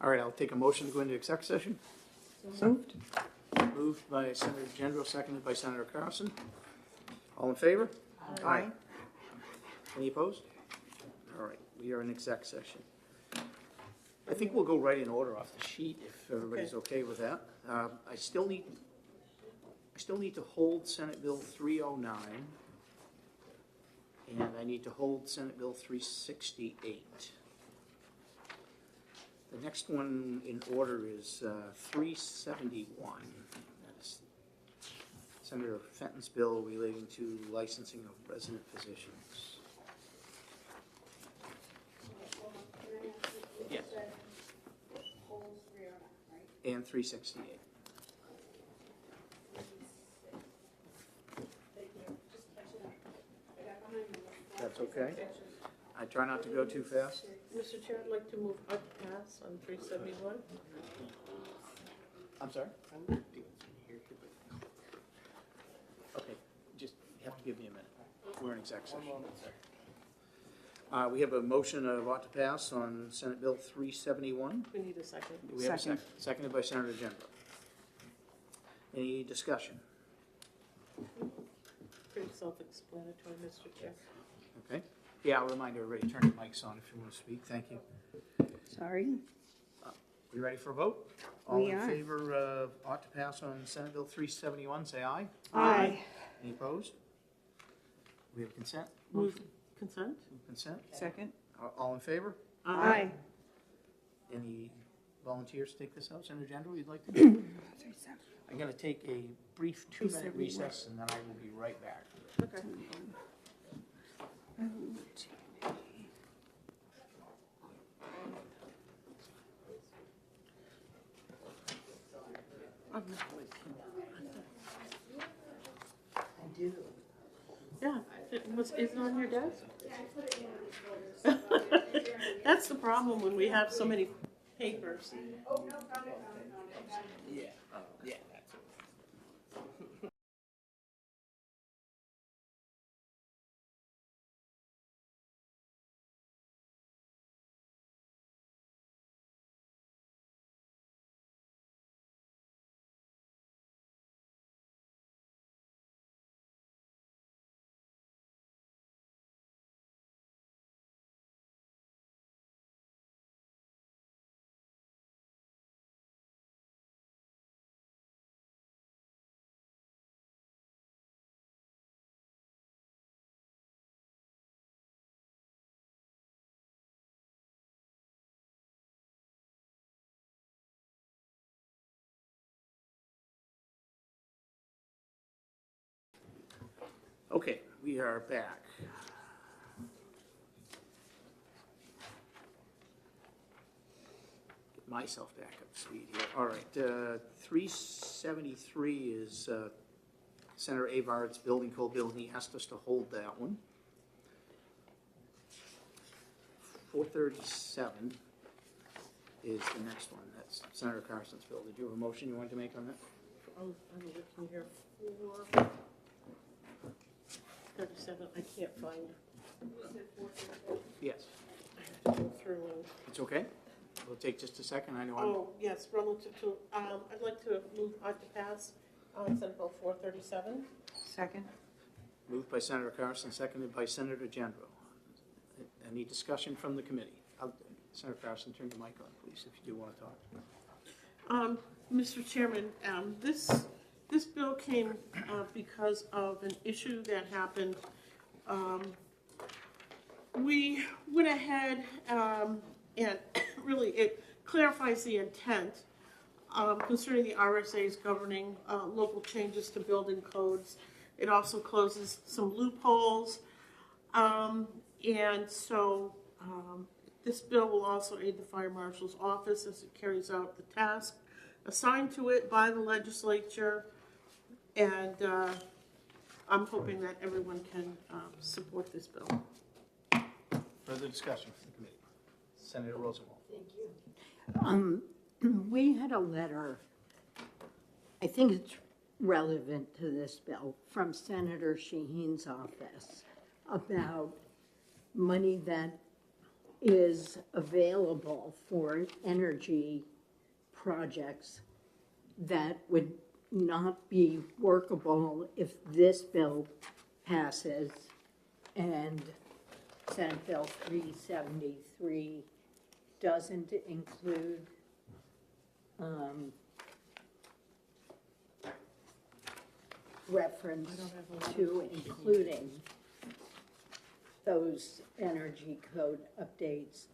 All right, I'll take a motion to go into exec session. Moved? Moved by Senator Gendro, seconded by Senator Carlson. All in favor? Aye. Any opposed? All right, we are in exec session. I think we'll go right in order off the sheet if everybody's okay with that. I still need to hold Senate Bill 309, and I need to hold Senate Bill 368. The next one in order is 371. That's Senator Fenton's bill relating to licensing of resident physicians. Yes. And 368. That's okay. I try not to go too fast. Mr. Chair, I'd like to move up pass on 371. I'm sorry? Okay, just, you have to give me a minute. We're in exec session. We have a motion of ought to pass on Senate Bill 371. We need a second. Do we have a Second. second? Seconded by Senator Gendro. Any discussion? Pretty self-explanatory, Mr. Chair. Okay. Yeah, I'll remind everybody, turn your mics on if you want to speak. Thank you. Sorry. We ready for a vote? All We in are. favor of ought to pass on Senate Bill 371, say aye. Aye. Any opposed? We have consent? Move Motion? consent? Consent? Second? All in favor? Aye. Any volunteers to take this out? Senator Gendro, you'd like to? I'm going to take a brief 2-minute recess, and then I will be right back. Okay. Yeah, is it on your desk? That's the problem when we have so many papers. Yeah, yeah, that's it. Okay, we are back. Get myself back up to speed here. All right, 373 is Senator Avard's building code bill, and he asked us to hold that one. 437 is the next one. That's Senator Carson's bill. Did you have a motion you wanted to make on that? I'm looking here for 37, I can't find. Yes. I have to go through and. It's okay? We'll take just a second. I know Oh, yes, relative to, I'd like to move on to pass on Senate Bill 437. Second? moved by Senator Carson, seconded by Senator Gendro. Any discussion from the committee? Senator Carson, turn your mic on, please, if you do want to talk. Mr. Chairman, this bill came because of an issue that happened. We went ahead and really it clarifies the intent concerning the RSA's governing local changes to building codes. It also closes some loopholes. And so this bill will also aid the Fire Marshal's office as it carries out the task assigned to it by the legislature. And I'm hoping that everyone can support this bill. Further discussion from the committee? Senator Rosenwald. Thank you. We had a letter, I think it's relevant to this bill, from Senator Shaheen's office about money that is available for energy projects that would not be workable if this bill passes and Senate Bill 373 doesn't include reference to including those energy code updates.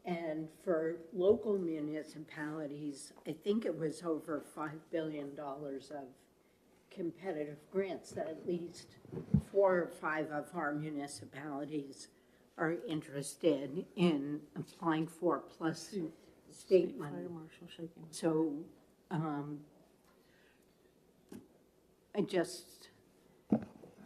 And for local municipalities, I think it was over $5 billion of competitive grants that at least 4 or 5 of our municipalities are interested in applying for, plus state money. Fire marshal shaking. So, I just,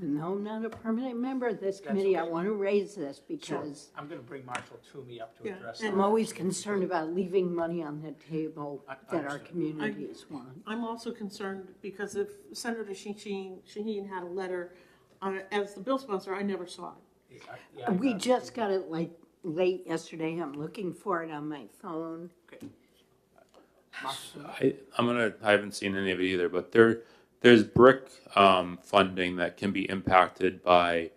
no, I'm not a permanent member of this committee. I okay. want to raise this because I'm going to bring Marshall Toomey up to Yeah, address and it. I'm always concerned about leaving money on the table I that our understand. communities want. I'm also concerned because if Senator Shaheen had a letter, as the bill sponsor, I never saw it. Yeah, I We got it. just got it like late yesterday. I'm looking for it on my phone. Okay. Marshall, I haven't seen any of it either, but there's brick funding that can be impacted by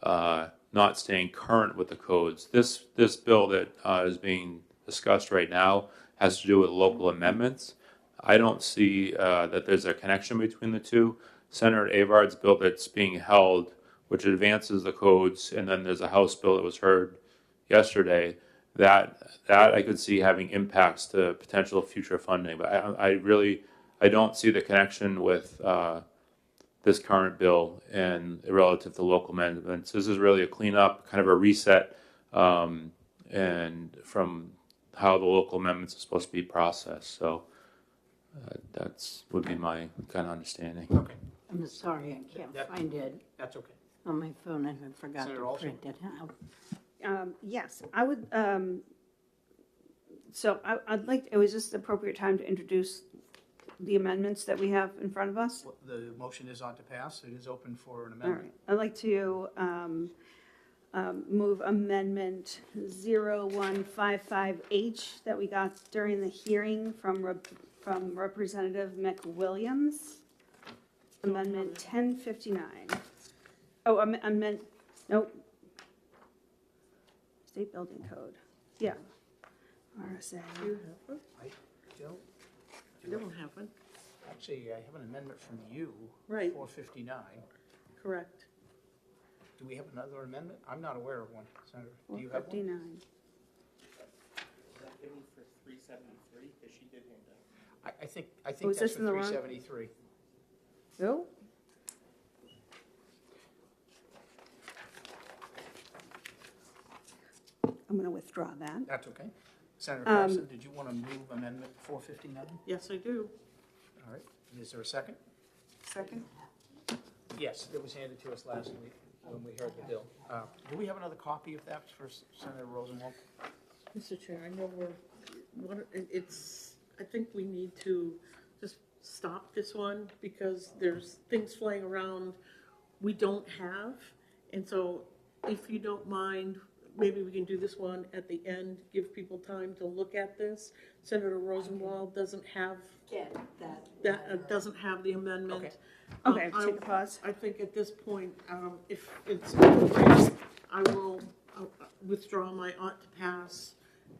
not staying current with the codes. This bill that is being discussed right now has to do with local amendments. I don't see that there's a connection between the two. Senator Avard's bill that's being held, which advances the codes, and then there's a House bill that was heard yesterday, that I could see having impacts to potential future funding. But I don't see the connection with this current bill and relative to local amendments. This is really a cleanup, kind of a reset, and from how the local amendments are supposed to be processed. So that's would be my kind of understanding. Okay, I'm sorry, I can't That- find it that's okay. on my phone and I forgot Senator to Olson? print it out. Yes, I would, so I'd like, it was just the appropriate time to introduce the amendments that we have in front of us. Well, the motion is on to pass. It is open for an All amendment. right, I'd like to move amendment 0155H that we got during the hearing from Representative McWilliams. Amendment 1059. Oh, amendment, nope. State Building Code, yeah. RSA. Do you have one? I don't, You don't have one. actually, I have an amendment from you. Right. 459. Correct. Do we have another amendment? I'm not aware of one, Senator. Do you have one? 459. I think Oh, is that's this for in the wrong- 373. No? I'm going to withdraw that. That's okay. Senator Carson, did you want to move amendment 459? Yes, I do. All right. Is there a second? Second? Yes, it was handed to us last week when we heard the bill. Do we have another copy of that for Senator Rosenwald? Mr. Chair, I know I think we need to just stop this one because there's things flying around we don't have. And so if you don't mind, maybe we can do this one at the end, give people time to look at this. Senator Rosenwald doesn't have doesn't have the amendment. Okay, take a pause. I think at this point, if it's appropriate, I will withdraw my ought to pass,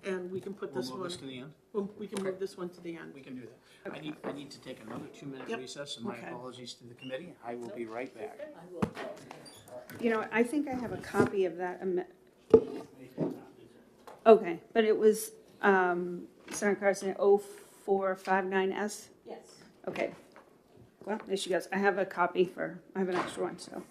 and we can put We'll this move one, this to the end? we can move this one to the end. We can do that. I need to take another 2-minute Yep. recess, and my Okay. apologies to the committee. I will be right back. You know, I think I have a copy of that. Okay, but it was Senator Carson 0459S? Yes. Okay. Well, there she goes. I have a copy I have an extra one, so.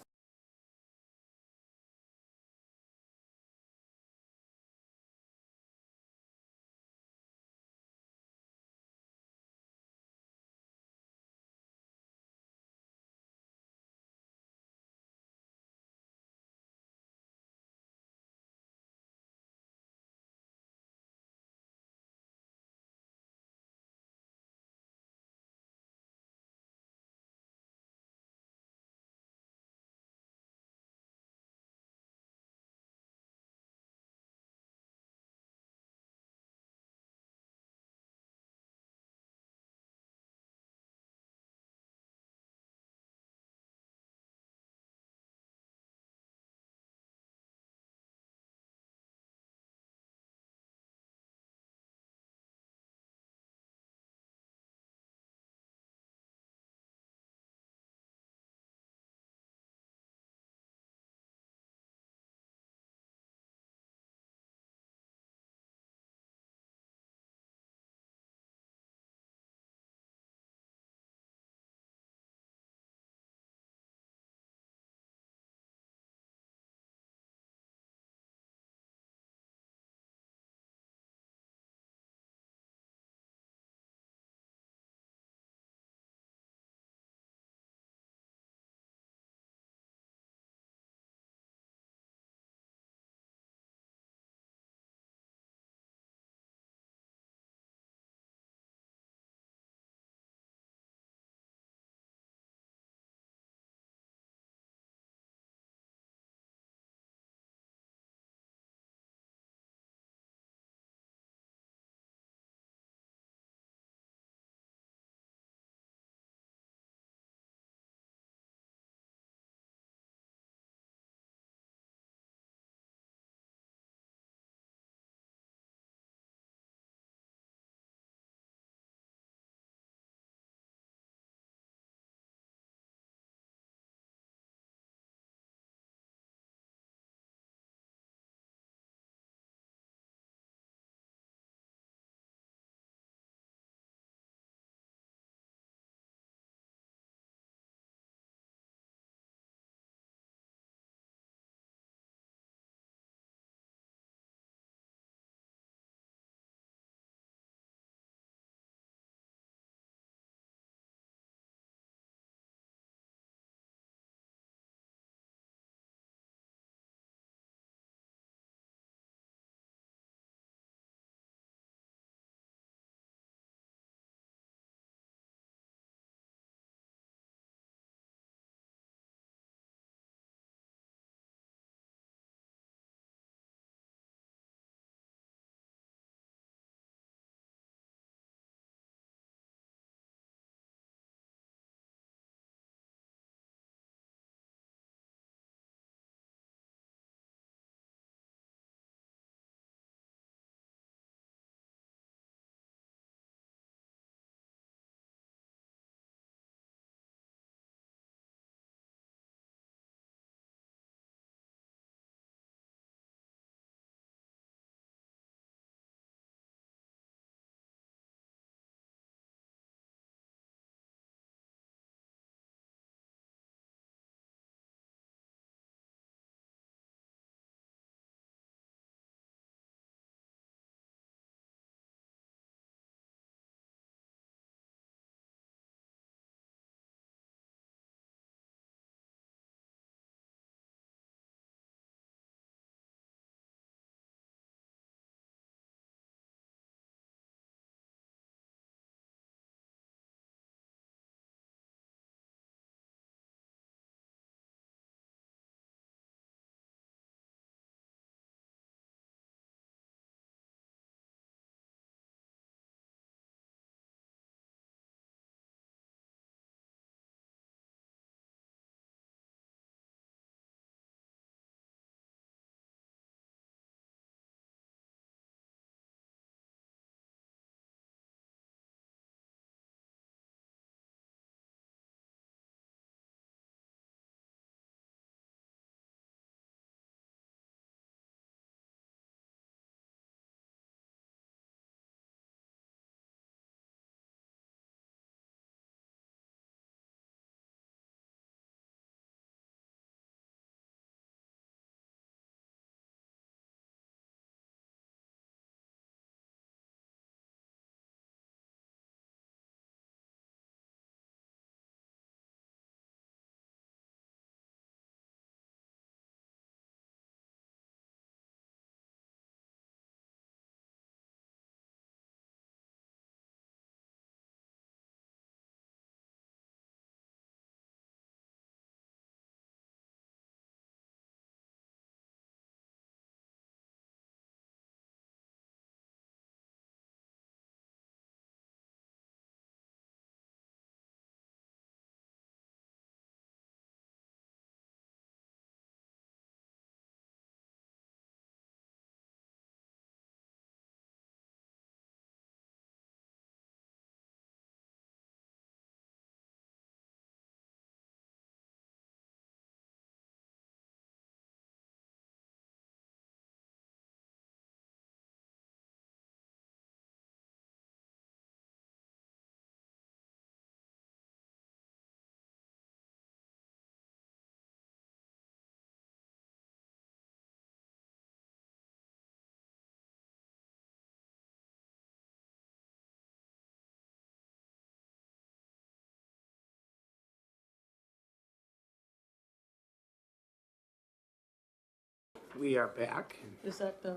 We are back. Is that the,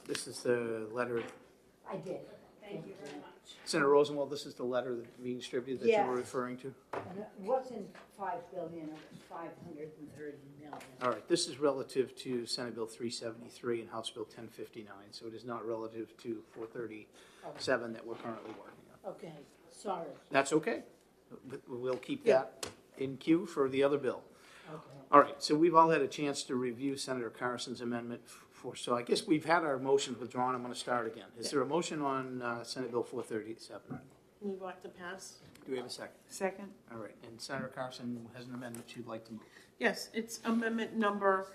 This is the letter, I did. Senator Rosenwald, this is the letter that being distributed that you Yes. were referring to? And it wasn't 5 billion, it was 530 million. All right, this is relative to Senate Bill 373 and House Bill 1059, so it is not relative to 437 that we're currently working on. Okay, sorry. That's okay. We'll keep that in queue for the other bill. Okay. All right, so we've all had a chance to review Senator Carson's amendment so I guess we've had our motion withdrawn. I'm going to start again. Is there a motion on Senate Bill 437? we'd like to pass? Do we have a second? Second? All right, and Senator Carson has an amendment she'd like to move. Yes, it's amendment number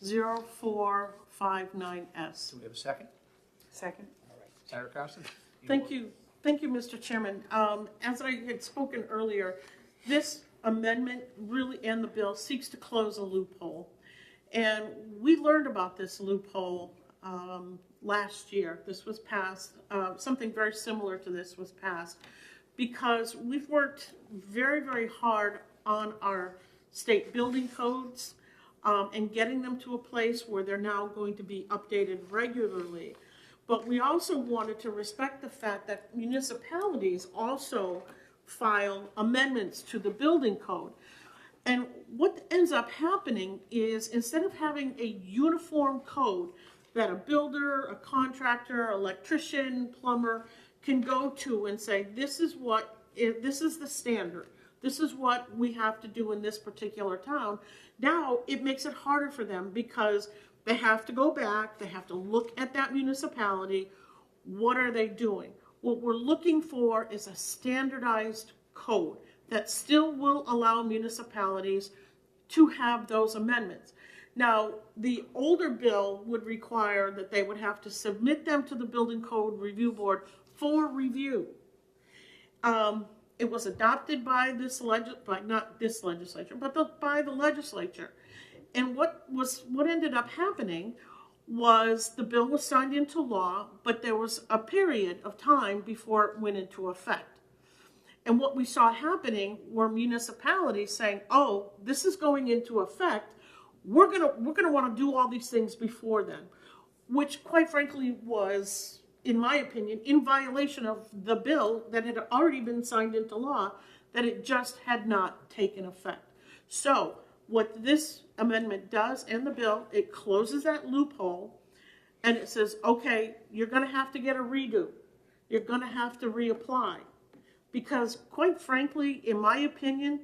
0459S. Do we have a second? Second? All right, Senator Carson? Thank you, Mr. Chairman. As I had spoken earlier, this amendment really, and the bill, seeks to close a loophole. And we learned about this loophole last year. This was passed, something very similar to this was passed, because we've worked very, very hard on our state building codes and getting them to a place where they're now going to be updated regularly. But we also wanted to respect the fact that municipalities also file amendments to the building code. And what ends up happening is, instead of having a uniform code that a builder, a contractor, electrician, plumber can go to and say, this is the standard. This is what we have to do in this particular town. Now, it makes it harder for them because they have to go back, they have to look at that municipality. What are they doing? What we're looking for is a standardized code that still will allow municipalities to have those amendments. Now, the older bill would require that they would have to submit them to the Building Code Review Board for review. It was adopted by not this legislature, but by the legislature. And what ended up happening was the bill was signed into law, but there was a period of time before it went into effect. And what we saw happening were municipalities saying, oh, this is going into effect. We're gonna want to do all these things before then, which quite frankly was, in my opinion, in violation of the bill that had already been signed into law, that it just had not taken effect. So what this amendment does, and the bill, it closes that loophole, and it says, okay, you're gonna have to get a redo. You're gonna have to reapply. Because quite frankly, in my opinion,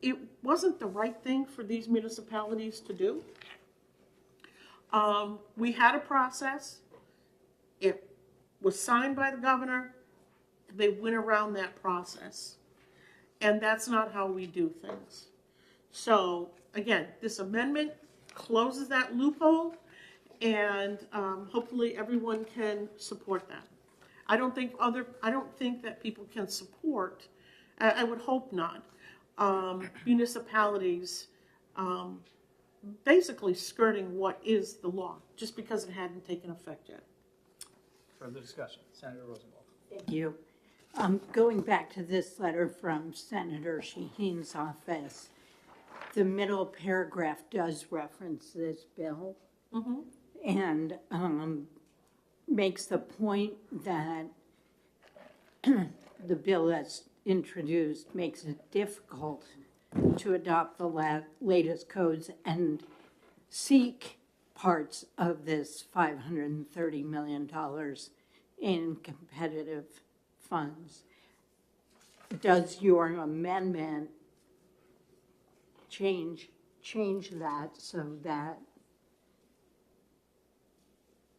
it wasn't the right thing for these municipalities to do. We had a process. It was signed by the governor. They went around that process. And that's not how we do things. So again, this amendment closes that loophole, and hopefully everyone can support that. I don't think that people can support, I would hope not, municipalities basically skirting what is the law, just because it hadn't taken effect yet. Further discussion, Senator Rosenwald. Thank you. Going back to this letter from Senator Shaheen's office, the middle paragraph does reference this bill. Mm-hmm. And makes the point that the bill that's introduced makes it difficult to adopt the latest codes and seek parts of this $530 million in competitive funds. Does your amendment change that so that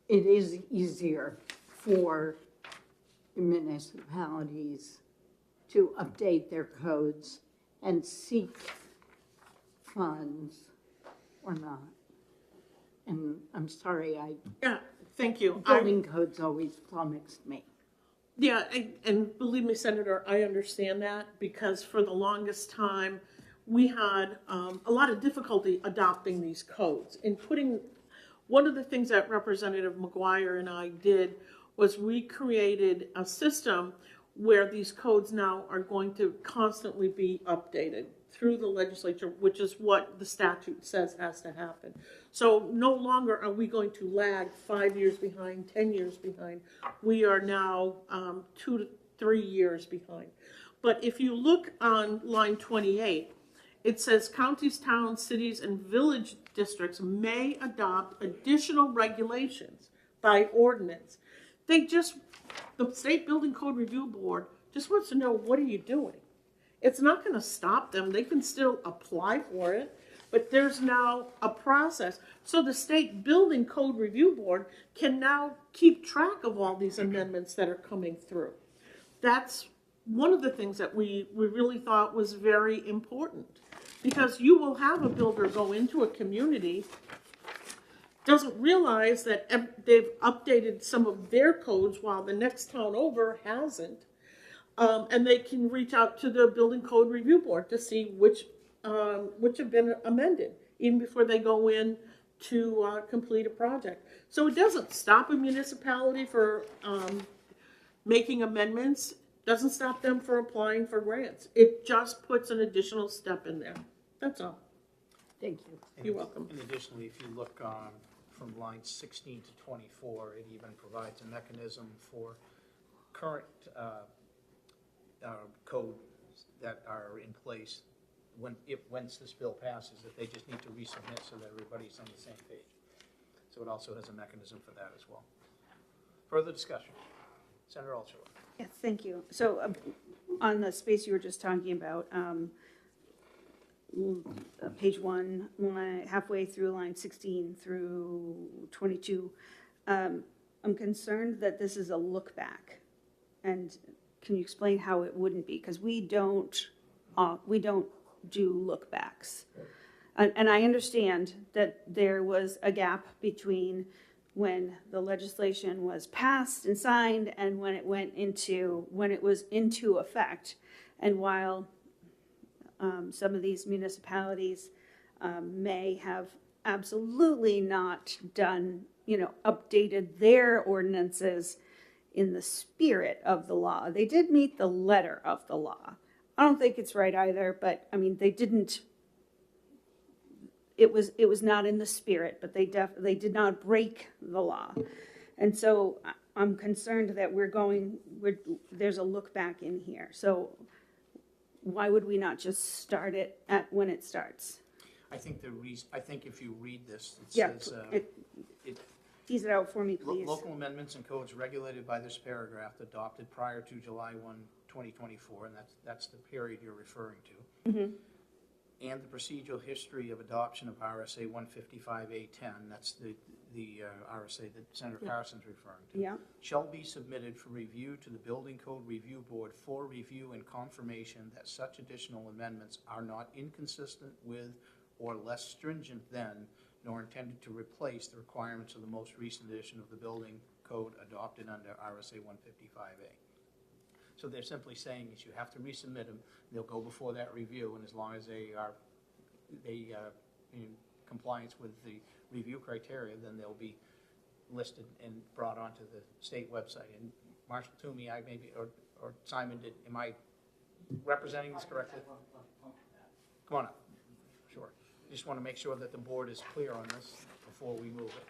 it is easier for municipalities to update their codes and seek funds or not? And I'm sorry, Yeah, thank you. building codes always flummoxed me. Yeah, and believe me, Senator, I understand that, because for the longest time, we had a lot of difficulty adopting these codes and putting. One of the things that Representative McGuire and I did was we created a system where these codes now are going to constantly be updated. through the legislature, which is what the statute says has to happen. So no longer are we going to lag 5 years behind, 10 years behind. We are now 2 to 3 years behind. But if you look on line 28, it says counties, towns, cities, and village districts may adopt additional regulations by ordinance. The State Building Code Review Board just wants to know, what are you doing? It's not going to stop them. They can still apply for it, but there's now a process. So the State Building Code Review Board can now keep track of all these amendments that are coming through. That's one of the things that we really thought was very important, because you will have a builder go into a community, doesn't realize that they've updated some of their codes while the next town over hasn't. And they can reach out to the Building Code Review Board to see which have been amended, even before they go in to complete a project. So it doesn't stop a municipality for making amendments, doesn't stop them from applying for grants. It just puts an additional step in there. That's all. Thank you. You're welcome. And additionally, if you look from lines 16 to 24, it even provides a mechanism for current codes that are in place once this bill passes, that they just need to resubmit so that everybody's on the same page. So it also has a mechanism for that as well. Further discussion? Senator Altshuler. Yes, thank you. So on the space you were just talking about, page 1, halfway through line 16 through 22, I'm concerned that this is a look back. And can you explain how it wouldn't be? Because we don't do look backs. And I understand that there was a gap between when the legislation was passed and signed and when it was into effect. And while some of these municipalities may have absolutely not done, updated their ordinances in the spirit of the law, they did meet the letter of the law. I don't think it's right either, but I mean, they didn't. It was not in the spirit, but they did not break the law, and so I'm concerned that there's a look back in here. So why would we not just start it at when it starts? I think if you read this, it Yeah, says tease it out for me, please. Local amendments and codes regulated by this paragraph adopted prior to July 1, 2024, and that's the period you're referring to. Mm-hmm. And the procedural history of adoption of RSA 155A10, that's the RSA that Senator Carson's referring to, Yeah. shall be submitted for review to the Building Code Review Board for review and confirmation that such additional amendments are not inconsistent with or less stringent than, nor intended to replace the requirements of the most recent edition of the Building Code adopted under RSA 155A. So they're simply saying is you have to resubmit them. They'll go before that review, and as long as they are in compliance with the review criteria, then they'll be listed and brought onto the state website. And Marshall Toomey, or Simon, am I representing this correctly? Come on up. Sure. Just want to make sure that the board is clear on this before we move it.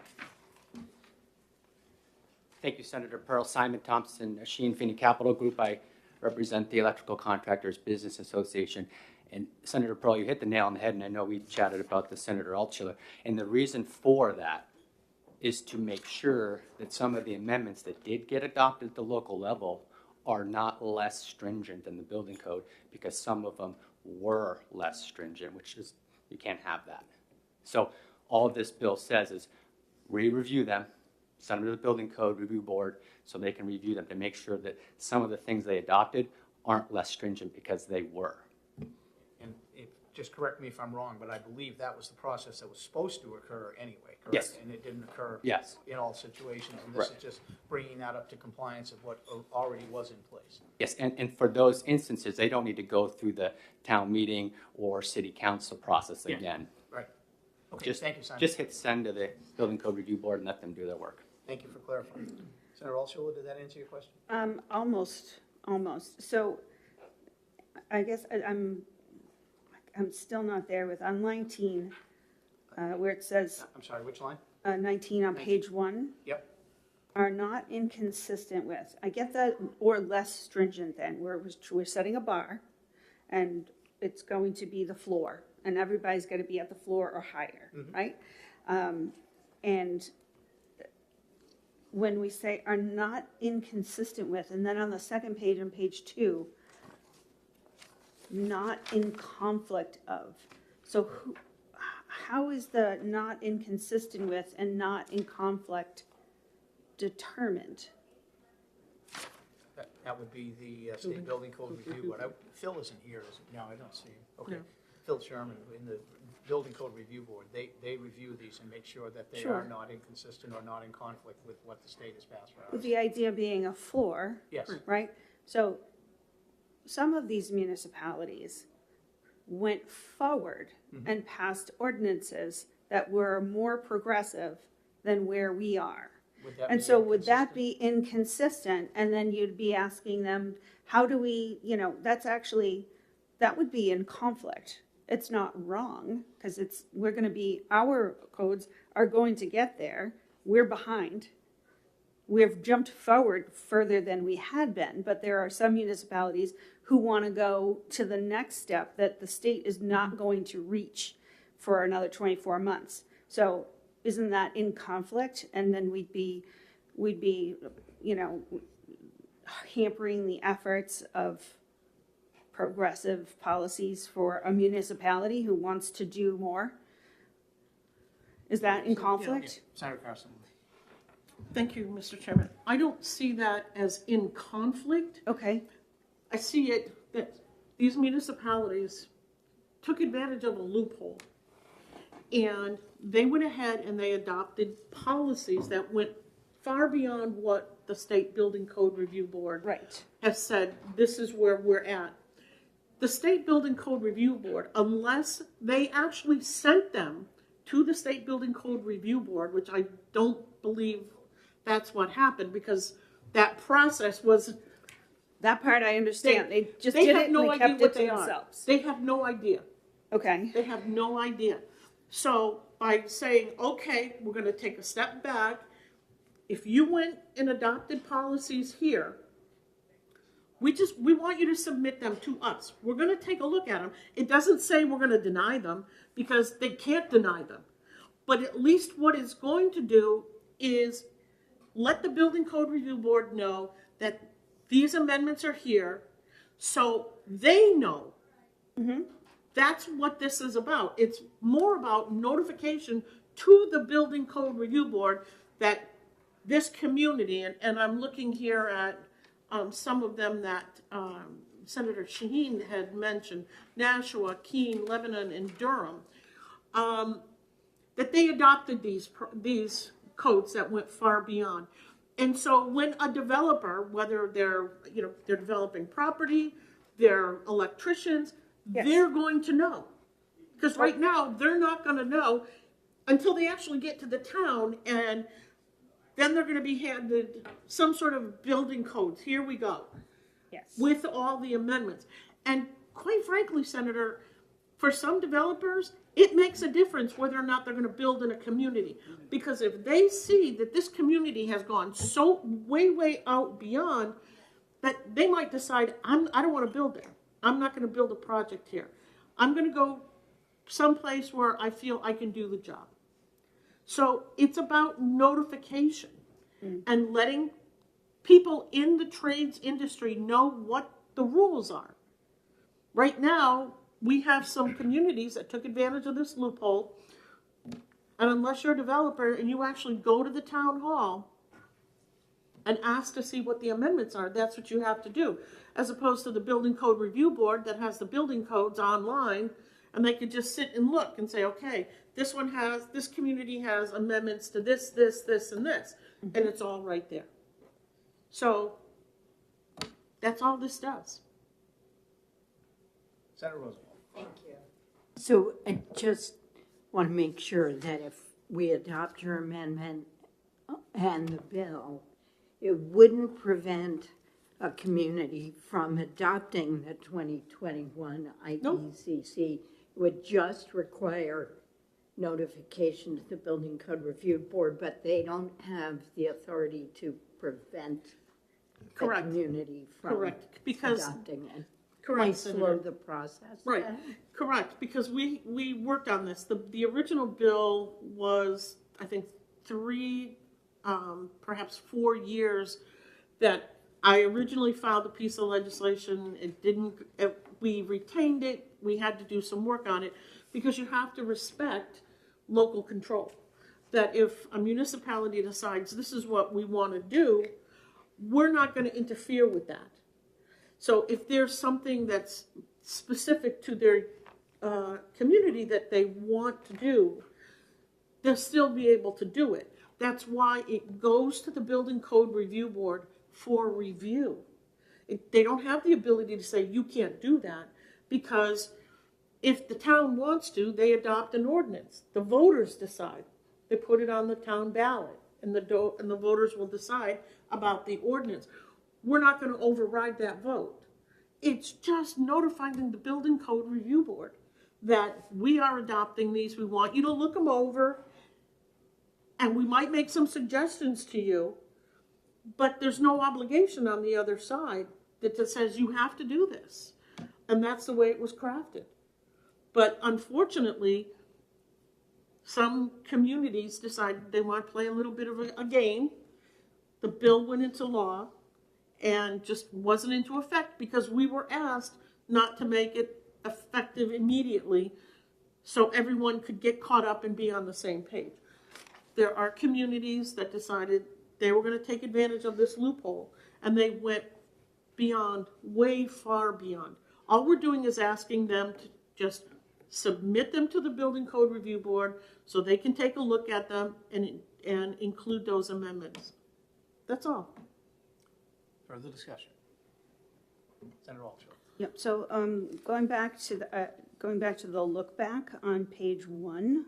Thank you, Senator Pearl. Simon Thompson, Sheen Feeney Capital Group. I represent the Electrical Contractors Business Association. And Senator Pearl, you hit the nail on the head, and I know we chatted about this, Senator Altshuler. And the reason for that is to make sure that some of the amendments that did get adopted at the local level are not less stringent than the building code, because some of them were less stringent, which is, you can't have that. So all this bill says is re-review them, send them to the Building Code Review Board so they can review them to make sure that some of the things they adopted aren't less stringent, because they were. And just correct me if I'm wrong, but I believe that was the process that was supposed to occur anyway, correct? Yes. And it didn't occur Yes. in all situations, and this Right. is just bringing that up to compliance of what already was in place. Yes, and for those instances, they don't need to go through the town meeting or city council process Yeah. again. Right. Okay, Just, thank you, Simon. just hit send to the Building Code Review Board and let them do their work. Thank you for clarifying. Senator Altshuler, did that answer your question? Almost. So I guess I'm still not there with on 19, where it says, I'm sorry, which line? 19 on page 1. Yep. Are not inconsistent with. I get that, or less stringent than, where we're setting a bar, and it's going to be the floor, and everybody's going to be at the floor or higher, right? And when we say are not inconsistent with, and then on the second page, on page 2, not in conflict of. So how is the not inconsistent with and not in conflict determined? That would be the State Building Code Review Board. Phil isn't here, is it? No, I don't see him. Okay. No. Phil Sherman, in the Building Code Review Board, they review these and make sure that they Sure. are not inconsistent or not in conflict with what the state has passed for us. With the idea being a floor, Yes. right? So some of these municipalities went forward and passed ordinances that were more progressive than where we are. Would that And be so would that inconsistent? be inconsistent? And then you'd be asking them, how do we, that would be in conflict. It's not wrong, because our codes are going to get there. We're behind. We've jumped forward further than we had been, but there are some municipalities who want to go to the next step that the state is not going to reach for another 24 months. So isn't that in conflict? And then we'd be, hampering the efforts of progressive policies for a municipality who wants to do more? Is that in conflict? Senator Carson. Thank you, Mr. Chairman. I don't see that as in conflict. Okay. I see it that these municipalities took advantage of a loophole, and they went ahead and they adopted policies that went far beyond what the State Building Code Review Board Right. has said, this is where we're at. The State Building Code Review Board, unless they actually sent them to the State Building Code Review Board, which I don't believe that's what happened, because that process was. That part I understand. They just they did have it and no they idea kept what it to they are. themselves. They have no idea. Okay. They have no idea. So by saying, okay, we're going to take a step back, if you went and adopted policies here, we want you to submit them to us. We're going to take a look at them. It doesn't say we're going to deny them, because they can't deny them. But at least what it's going to do is let the Building Code Review Board know that these amendments are here, so they know. That's what this is about. It's more about notification to the Building Code Review Board that this community, and I'm looking here at some of them that Senator Shaheen had mentioned, Nashua, Keene, Lebanon, and Durham, that they adopted these codes that went far beyond. And so when a developer, whether they're developing property, they're electricians, Yes. they're going to know. Because right now, they're not going to know until they actually get to the town, and then they're going to be handed some sort of building codes. Here we go. Yes. With all the amendments. And quite frankly, Senator, for some developers, it makes a difference whether or not they're going to build in a community. Because if they see that this community has gone so way out beyond, that they might decide, I don't want to build there. I'm not going to build a project here. I'm going to go someplace where I feel I can do the job. So it's about notification and letting people in the trades industry know what the rules are. Right now, we have some communities that took advantage of this loophole, and unless you're a developer and you actually go to the town hall and ask to see what the amendments are, that's what you have to do. As opposed to the Building Code Review Board that has the building codes online, and they could just sit and look and say, okay, this community has amendments to this, and this, and it's all right there. So that's all this does. Senator Roosevelt. Thank you. So I just want to make sure that if we adopt your amendment and the bill, it wouldn't prevent a community from adopting the 2021 IECC would just require notification to the Building Code Review Board, but they don't have the authority to prevent the Correct. community from Correct, because- adopting it. Correct, Might slow Senator. the process Right, down. correct, because we worked on this. The original bill was, I think, 3, perhaps 4 years that I originally filed a piece of legislation. We retained it, we had to do some work on it, because you have to respect local control. That if a municipality decides this is what we want to do, we're not going to interfere with that. So if there's something that's specific to their community that they want to do, they'll still be able to do it. That's why it goes to the Building Code Review Board for review. They don't have the ability to say, you can't do that, because if the town wants to, they adopt an ordinance. The voters decide. They put it on the town ballot, and the voters will decide about the ordinance. We're not going to override that vote. It's just notifying the Building Code Review Board that we are adopting these. We want you to look them over, and we might make some suggestions to you, but there's no obligation on the other side that just says you have to do this. And that's the way it was crafted. But unfortunately, some communities decided they want to play a little bit of a game. The bill went into law and just wasn't into effect because we were asked not to make it effective immediately so everyone could get caught up and be on the same page. There are communities that decided they were going to take advantage of this loophole, and they went beyond, way far beyond. All we're doing is asking them to just submit them to the Building Code Review Board so they can take a look at them and include those amendments. That's all. Further discussion? Senator Altshuler. Yep, so going back to the look back on page 1,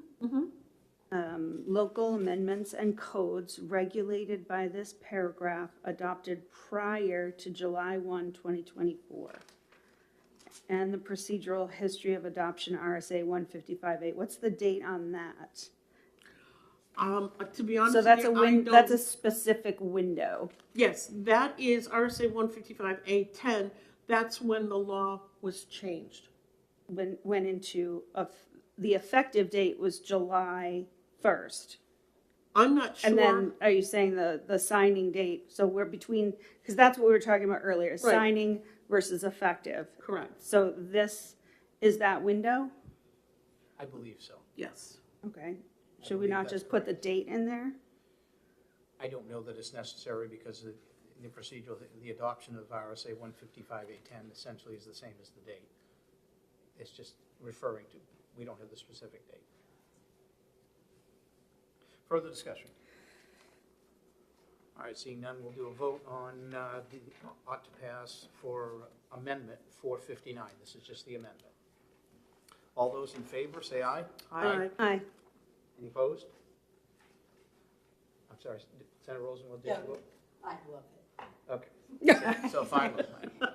local amendments and codes regulated by this paragraph adopted prior to July 1, 2024. And the procedural history of adoption, RSA 155.8. What's the date on that? To be honest So that's with you, that's a specific window. Yes, that is RSA 155A10. That's when the law was changed. When went into the effective date was July 1st. I'm not sure. And then are you saying the signing date? So we're between, because that's what we were talking about earlier, signing versus effective. Correct. So this is that window? I believe so. Yes. Okay. Should we not just put the date in there? I don't know that it's necessary because the procedural, the adoption of RSA 155.810 essentially is the same as the date. It's just referring to, we don't have the specific date. Further discussion? All right, seeing none, we'll do a vote on the ought to pass for amendment 459. This is just the amendment. All those in favor, say aye. Aye. Aye. Any opposed? I'm sorry, Senator Rosenwald, did you vote? I love it. Okay. So fine.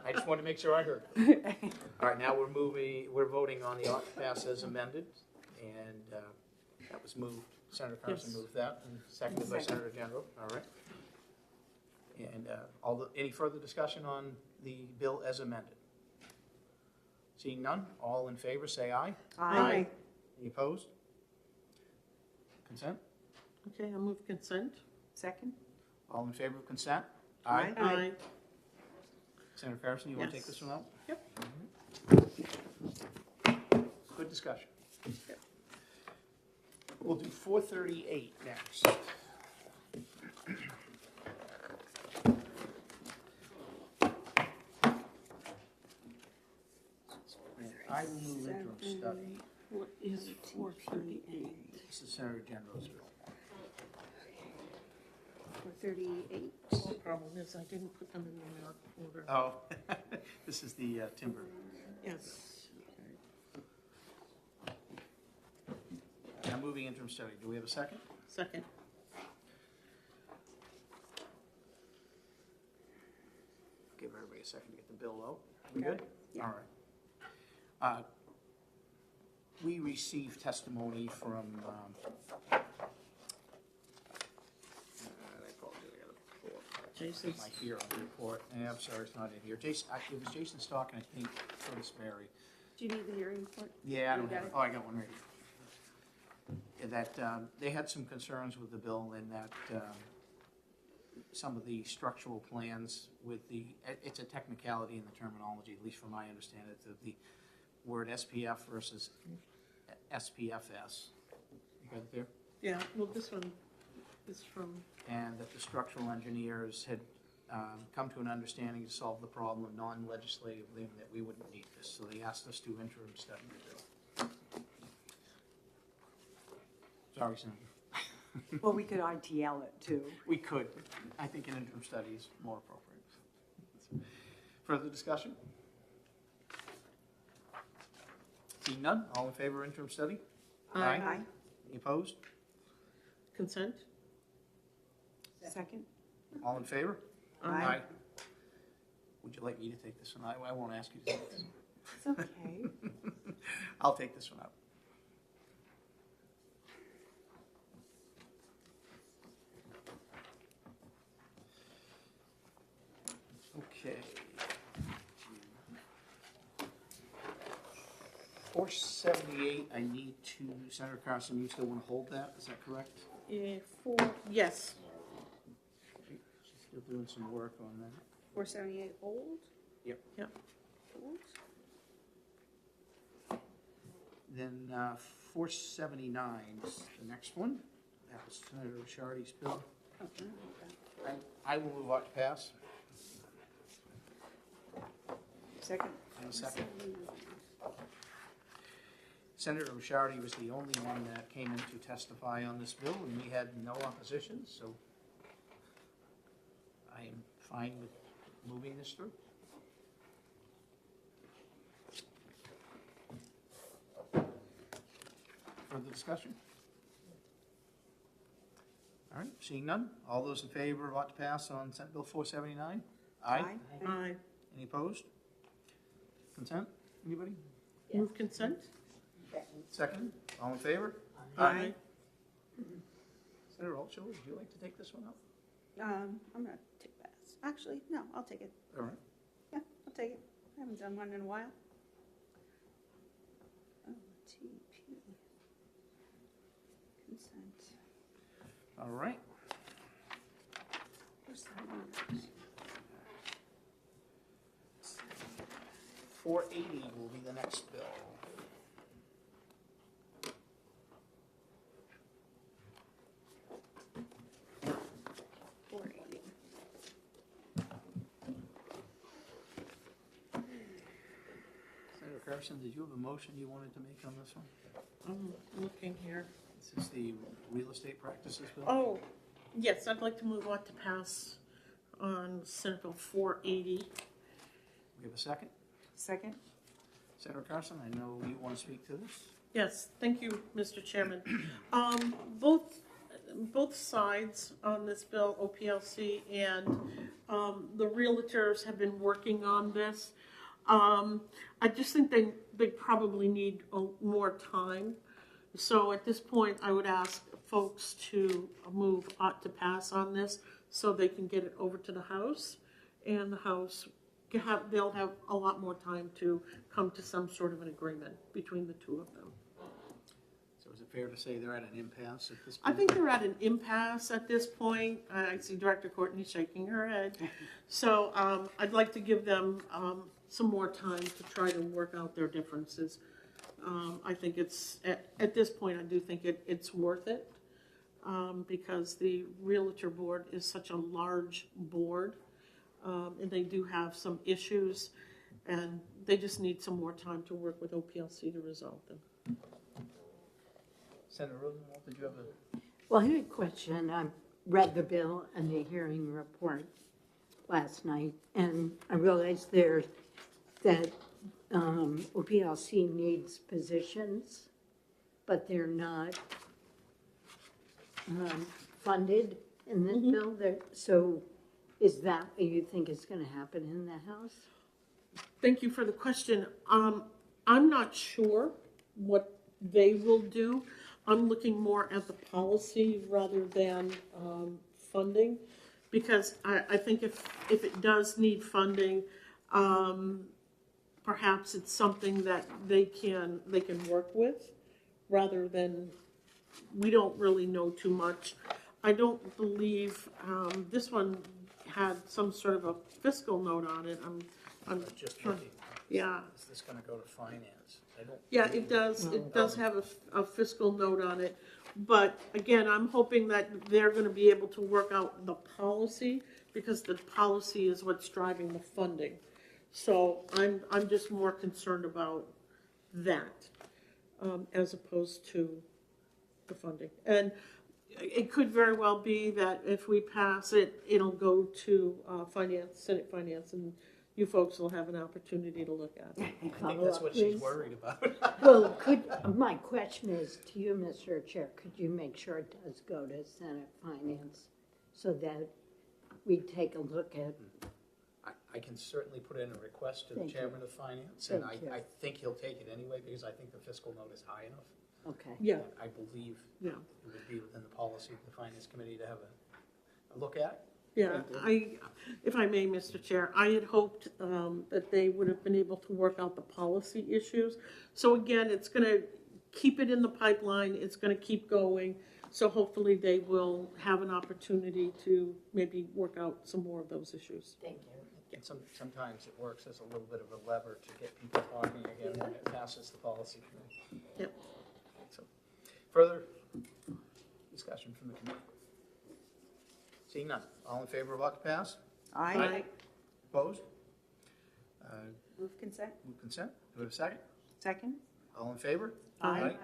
I just wanted to make sure I heard. All right, now we're voting on the ought to pass as amended, and that was moved. Senator Carson moved that, and seconded by Senator General. All right. And any further discussion on the bill as amended? Seeing none, all in favor, say aye. Aye. Any opposed? Consent? Okay, I'll move consent. Second? All in favor of consent? Aye. Senator Harrison, you want to take this one out? Yep. Good discussion. We'll do 438 next. I will move interim study. What is 438? This is Senator General's bill. 438. The problem is I didn't put them in the order. Oh, this is the timber. Yes. I'm moving interim study. Do we have a second? Second. Give everybody a second to get the bill out. We good? All right. we received testimony from, I apologize, I gotta pull up Jason's. my here on the report. Yeah, I'm sorry, it's not in here. Jason, it was Jason Stock and I think Curtis Berry. Do you need the hearing report? Yeah, I You don't got have, it? oh, I got one right here. Yeah, that, they had some concerns with the bill in that, some of the structural plans with the, it's a technicality in the terminology, at least from my understanding, that the word SPF versus SPFS. You got it there? Yeah, well, this one is from, And that the structural engineers had come to an understanding to solve the problem of non-legislatively and that we wouldn't need this. So they asked us to interim study the bill. Sorry, Senator. Well, we could ITL it too. We could. I think an interim study is more appropriate. Further discussion? Seeing none, all in favor of interim study? Aye. Any opposed? consent? Second? All in favor? Aye. Would you like me to take this one? I won't ask you to take this one. It's okay. I'll take this one up. Okay. 478, I need to, Senator Carson, you still want to hold that, is that correct? Yes. She's still doing some work on that. 478 old? Yep. Yep. Old? Then 479 is the next one. That was Senator Ricciardi's bill. I will move on to pass. Second? And a second. Senator Ricciardi was the only one that came in to testify on this bill, and we had no opposition, so I am fine with moving this through. Further discussion? All right, seeing none. All those in favor of ought to pass on Senate Bill 479? Aye. Aye. Any opposed? Consent? Anybody? Move consent? Second? All in favor? Aye. Senator Altshuler, would you like to take this one up? I'm gonna take pass. Actually, no, I'll take it. All right. Yeah, I'll take it. I haven't done one in a while. OTP. Consent. All right. Where's that one? 480 will be the next bill. Senator Carson, did you have a motion you wanted to make on this one? I'm looking here. This is the real estate practices bill? Oh, yes, I'd like to move on to pass on Senate Bill 480. We have a second? Second? Senator Carson, I know you want to speak to this. Yes, thank you, Mr. Chairman. Both sides on this bill, OPLC and the realtors, have been working on this. I just think they probably need more time. So at this point, I would ask folks to move ought to pass on this so they can get it over to the House, and the House they'll have a lot more time to come to some sort of an agreement between the two of them. So is it fair to say they're at an impasse at this I point? think they're at an impasse at this point. I see Director Courtney shaking her head. So I'd like to give them some more time to try to work out their differences. I think it's, at this point, I do think it's worth it because the Realtor Board is such a large board and they do have some issues and they just need some more time to work with OPLC to resolve them. Senator Rosenwald, did you have a? Well, I had a question. I read the bill and the hearing report last night, and I realized that OPLC needs positions, but they're not funded in this bill. So is that what you think is going to happen in the House? Thank you for the question. I'm not sure what they will do. I'm looking more at the policy rather than funding, because I think if it does need funding, perhaps it's something that they can work with, rather than, we don't really know too much. I don't believe this one had some sort of a fiscal note on it. I'm Just trying, looking. yeah. Is this gonna go to finance? I don't. Yeah, it does. It does have a fiscal note on it. But again, I'm hoping that they're gonna be able to work out the policy, because the policy is what's driving the funding. So I'm just more concerned about that, as opposed to the funding. And it could very well be that if we pass it, it'll go to finance, Senate Finance, and you folks will have an opportunity to look at it. I think that's what she's worried about. Well, my question is to you, Mr. Chair, could you make sure it does go to Senate Finance so that we take a look at? I can certainly put in a request to the Thank you. chairman of finance, and Thank you. I think he'll take it anyway, because I think the fiscal note is high enough. Okay. Yeah, I believe yeah, it would be within the policy of the finance committee to have a look at. yeah. If I may, Mr. Chair, I had hoped that they would have been able to work out the policy issues. So again, it's gonna keep it in the pipeline, it's gonna keep going. So hopefully they will have an opportunity to maybe work out some more of those issues. Thank you. And sometimes it works as a little bit of a lever to get people talking again when it passes the policy committee. Yep. So, further discussion from the committee? Seeing none, all in favor of ought to pass? Aye. Opposed? Move consent? Move consent, do we have a second? Second? All in favor? Aye.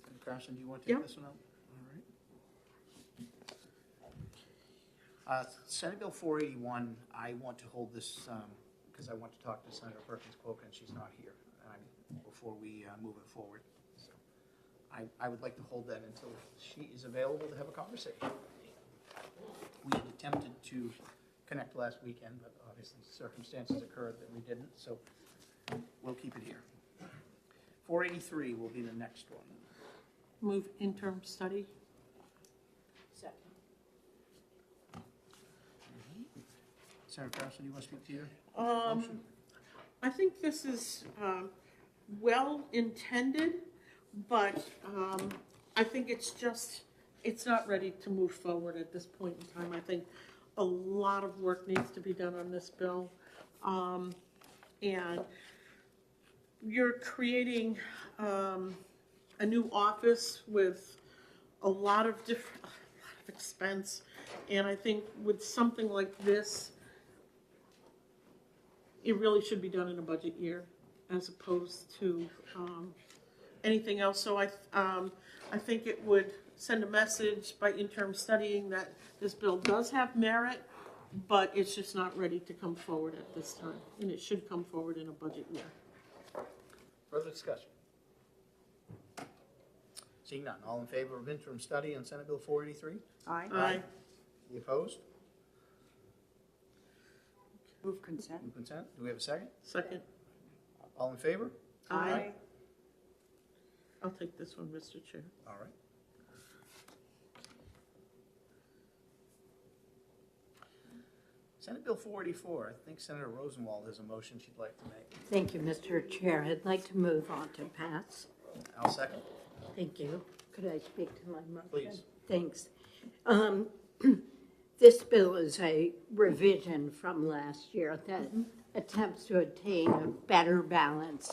Senator Carson, do you want to take Yeah. this one out? All right. Senate Bill 481, I want to hold this because I want to talk to Senator Perkins Cook, and she's not here before we move it forward. So I would like to hold that until she is available to have a conversation. We had attempted to connect last weekend, but obviously circumstances occurred that we didn't, so we'll keep it here. 483 will be the next one. Move interim study. Second. Senator Carson, do you want to speak to your Um, motion? I think this is well intended, but I think it's not ready to move forward at this point in time. I think a lot of work needs to be done on this bill. And you're creating a new office with a lot of expense. And I think with something like this, it really should be done in a budget year as opposed to anything else. So I think it would send a message by interim studying that this bill does have merit, but it's just not ready to come forward at this time. And it should come forward in a budget year. Further discussion? Seeing none, all in favor of interim study on Senate Bill 483? Aye. Aye. Any opposed? Move consent? Move consent. Do we have a second? Second. All in favor? Aye. I'll take this one, Mr. Chair. All right. Senate Bill 484, I think Senator Rosenwald has a motion she'd like to make. Thank you, Mr. Chair. I'd like to move on to pass. I'll second. Thank you. Could I speak to my motion? Please. Thanks. This bill is a revision from last year that attempts to attain a better balance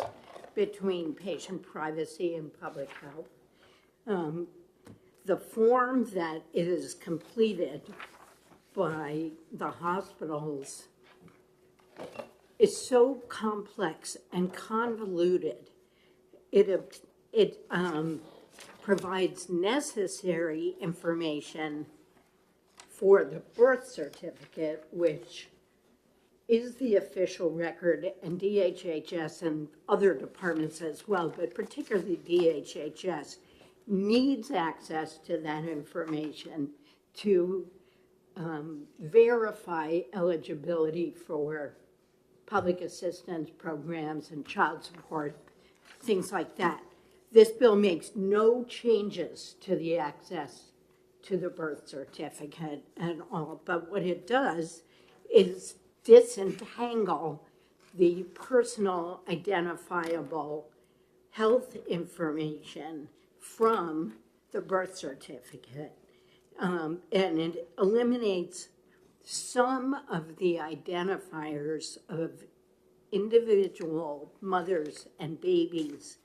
between patient privacy and public health. The form that is completed by the hospitals is so complex and convoluted. It provides necessary information for the birth certificate, which is the official record, and DHHS and other departments as well, but particularly DHHS, needs access to that information to verify eligibility for public assistance programs and child support, things like that. This bill makes no changes to the access to the birth certificate and all, but what it does is disentangle the personal identifiable health information from the birth certificate. And it eliminates some of the identifiers of individual mothers and babies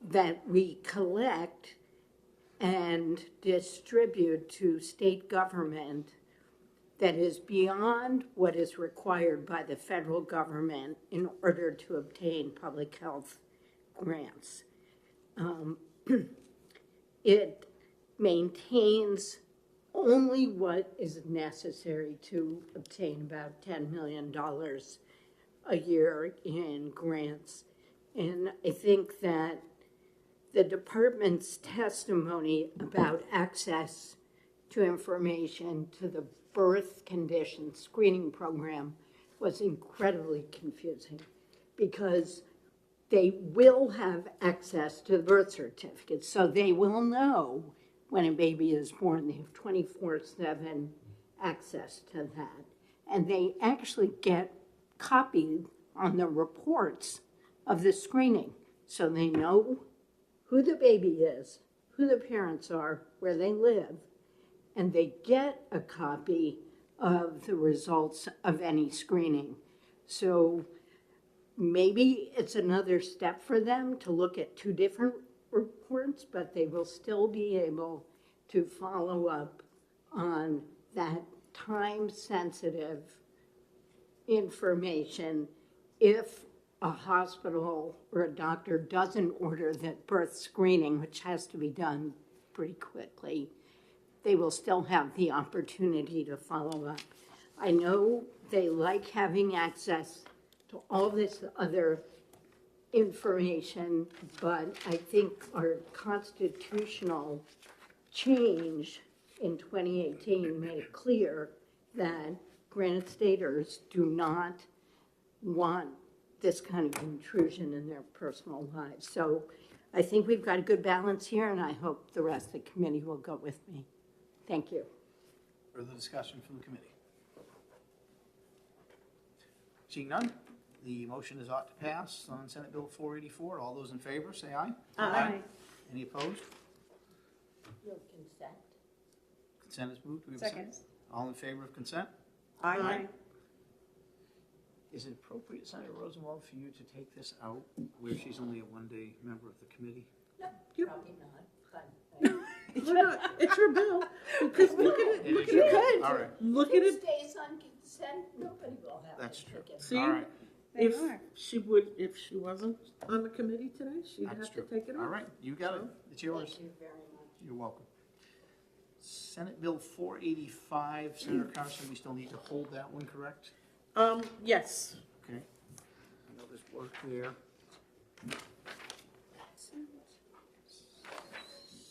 that we collect and distribute to state government that is beyond what is required by the federal government in order to obtain public health grants. It maintains only what is necessary to obtain about $10 million a year in grants. And I think that the department's testimony about access to information to the birth condition screening program was incredibly confusing because they will have access to the birth certificate, so they will know when a baby is born. They have 24/7 access to that. And they actually get copied on the reports of the screening, so they know who the baby is, who the parents are, where they live, and they get a copy of the results of any screening. So maybe it's another step for them to look at two different reports, but they will still be able to follow up on that time-sensitive information if a hospital or a doctor doesn't order that birth screening, which has to be done pretty quickly. They will still have the opportunity to follow up. I know they like having access to all this other information, but I think our constitutional change in 2018 made it clear that Granite Staters do not want this kind of intrusion in their personal lives. So I think we've got a good balance here, and I hope the rest of the committee will go with me. Thank you. Further discussion from the committee? Seeing none, the motion is ought to pass on Senate Bill 484. All those in favor, say aye. Aye. Any opposed? Your consent. Consent is moved. Do we have a second? All in favor of consent? Aye. Is it appropriate, Senator Rosenwald, for you to take this out where she's only a one-day member of the committee? No, probably not, but. Why not? It's your bill. Because look at it. Look at You it. could. All right. Look at it. Stays on consent, nobody will have. That's true. See, All right. if she wasn't on the committee today, she'd That's have to true. take it off. All right, you got it. It's yours. Thank you very much. You're welcome. Senate Bill 485, Senator Carson, we still need to hold that one, correct? Yes. Okay. I know there's work there.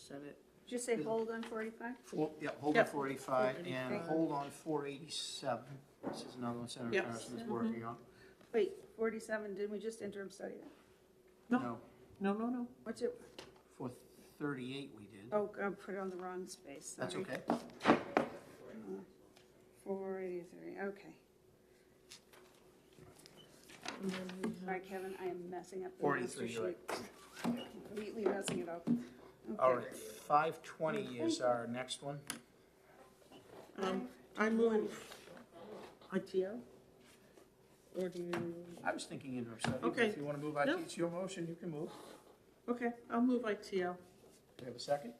Senate, Did you say hold on 45? hold on Yep. 485 and 485. hold on 487. This is another one Senator Yep. Carson is working on. Wait, 47, didn't we just interim study that? No. No. What's it? For 38 we did. Oh, I put it on the wrong space. That's sorry. okay. 483, okay. Sorry, Kevin, I am messing up the master 43, you're right. sheet. Completely messing it up. All Okay. right, 520 is our next one. I move ITO. Or do you? I was thinking interim study, but Okay. if you want to move IT, No. it's your motion, you can move. Okay, I'll move ITO. Do we have a second?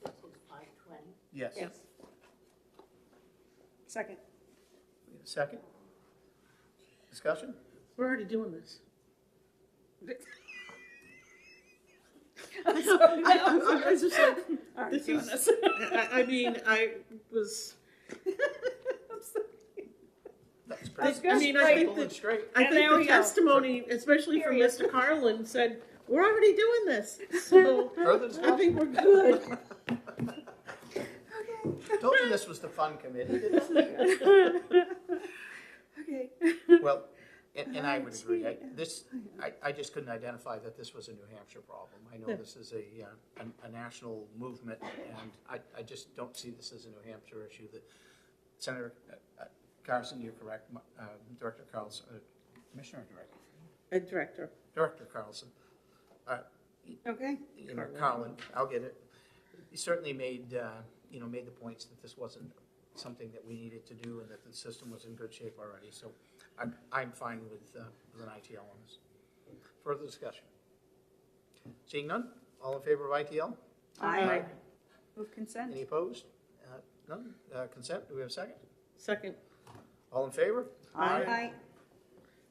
This is 520. Yes. Yes. Second. We have a second? Discussion? We're already doing this. I was just like, Already this doing is, this. I mean, I was, That's That's pretty good. I mean, I think simple and that, straight. I And think there the we go. testimony, especially from Period. Mr. Carlin, said, we're already doing this. So Further I discussion? think we're good. Told you this was the fun committee, didn't I? Okay. Well, And I would agree. I just couldn't identify that this was a New Hampshire problem. I know this is a national movement, and I just don't see this as a New Hampshire issue. That Senator Carlson, you're correct. Director Carlson, Commissioner or Director? Director. Director Carlson. Okay. You know, Carlin, I'll get it. He certainly made the points that this wasn't something that we needed to do and that the system was in good shape already. So I'm fine with an ITL on this. Further discussion? Seeing none? All in favor of ITL? Aye. Move consent. Any opposed? None? Consent? Do we have a second? Second. All in favor? Aye.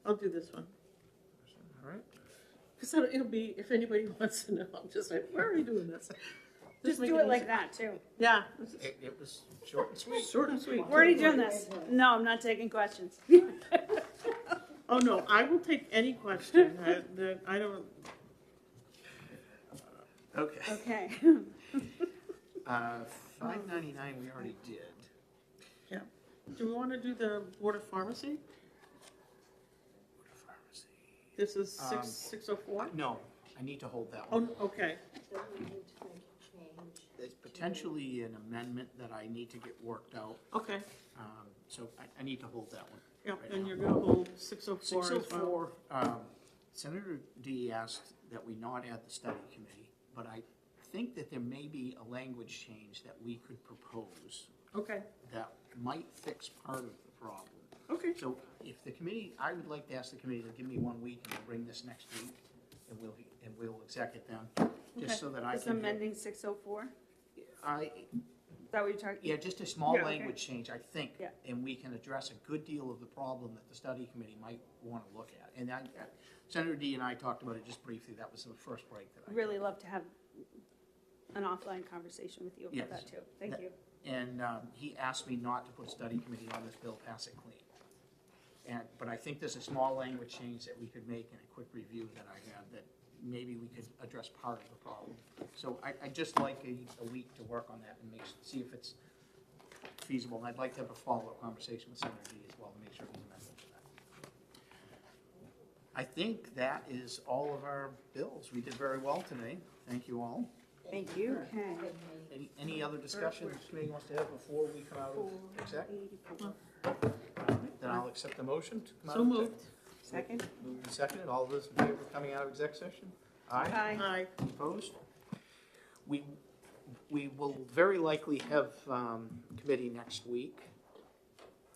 I'll do this one. All right. Because it'll be, if anybody wants to know, I'm just like, why are we doing this? Just make do it easy. like that, too. Yeah. It was short and sweet. Short and sweet. We're already doing this. No, I'm not taking questions. Oh, no, I will take any question. I don't, Okay. Okay. 599 we already did. yeah. Do we want to do the Board of Pharmacy? This is 604? No, I need to hold that one. Oh, okay. There's potentially an amendment that I need to get worked out. Okay. So I need to hold that one. Yep, right and now. you're going to hold 604 as well. 604, Senator D asked that we not add the study committee, but I think that there may be a language change that we could propose Okay. that might fix part of the problem. Okay. So if the committee, I would like to ask the committee to give me 1 week and we'll bring this next week and we'll exec it then, just so that I It's can. amending 604? Is I, that what you're talking? yeah, just a small Yeah, okay. language change, I think. Yeah. And we can address a good deal of the problem that the study committee might want to look at. And Senator D and I talked about it just briefly. That was the first break that I took. Really love to have an offline conversation with you about Yes. that, too. Thank you. And he asked me not to put a study committee on this bill, pass it clean. But I think there's a small language change that we could make in a quick review that I had that maybe we could address part of the problem. So I'd just like a week to work on that and see if it's feasible. And I'd like to have a follow-up conversation with Senator D as well to make sure he's amenable to that. I think that is all of our bills. We did very well today. Thank you all. Thank you. Okay. Any other discussion the committee wants to have before we come out of exec? Then I'll accept the motion to come out So of exec. moved. Second? Moved and seconded. All those in favor of coming out of exec session? Aye. Aye. Opposed? We will very likely have committee next week.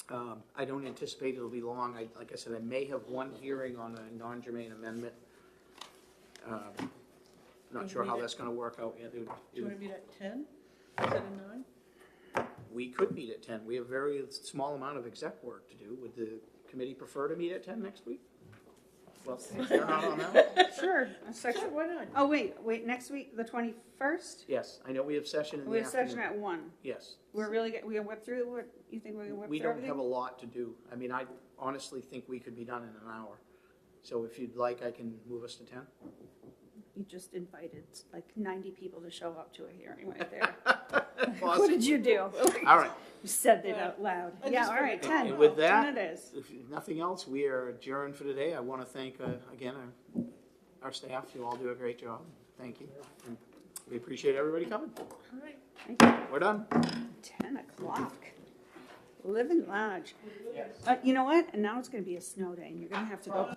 I don't anticipate it'll be long. Like I said, I may have one hearing on a non-germane amendment. Not sure how that's gonna work out yet. Do you want to meet at 10 instead of 9? We could meet at 10. We have very small amount of exec work to do. Would the committee prefer to meet at 10 next week? Well, if they're not on that one. Sure. Sure, why not? Oh, wait, next week, the 21st? Yes, I know we have session in the We have afternoon. session at 1. Yes. We're really, we gonna whip through, what, you think we're gonna whip through We don't everything? have a lot to do. I mean, I honestly think we could be done in an hour. So if you'd like, I can move us to 10. You just invited like 90 people to show up to a hearing right there. What Awesome. did you do? All right. You said that out loud. I Yeah, just all right, figured- 10. And with that, 10 it is. if nothing else, we are adjourned for today. I want to thank, again, our staff. You all do a great job. Thank you. And we appreciate everybody coming. All right. Thank you. We're done. 10 o'clock. Living large. You know what? And now it's gonna be a snow day and you're gonna have to go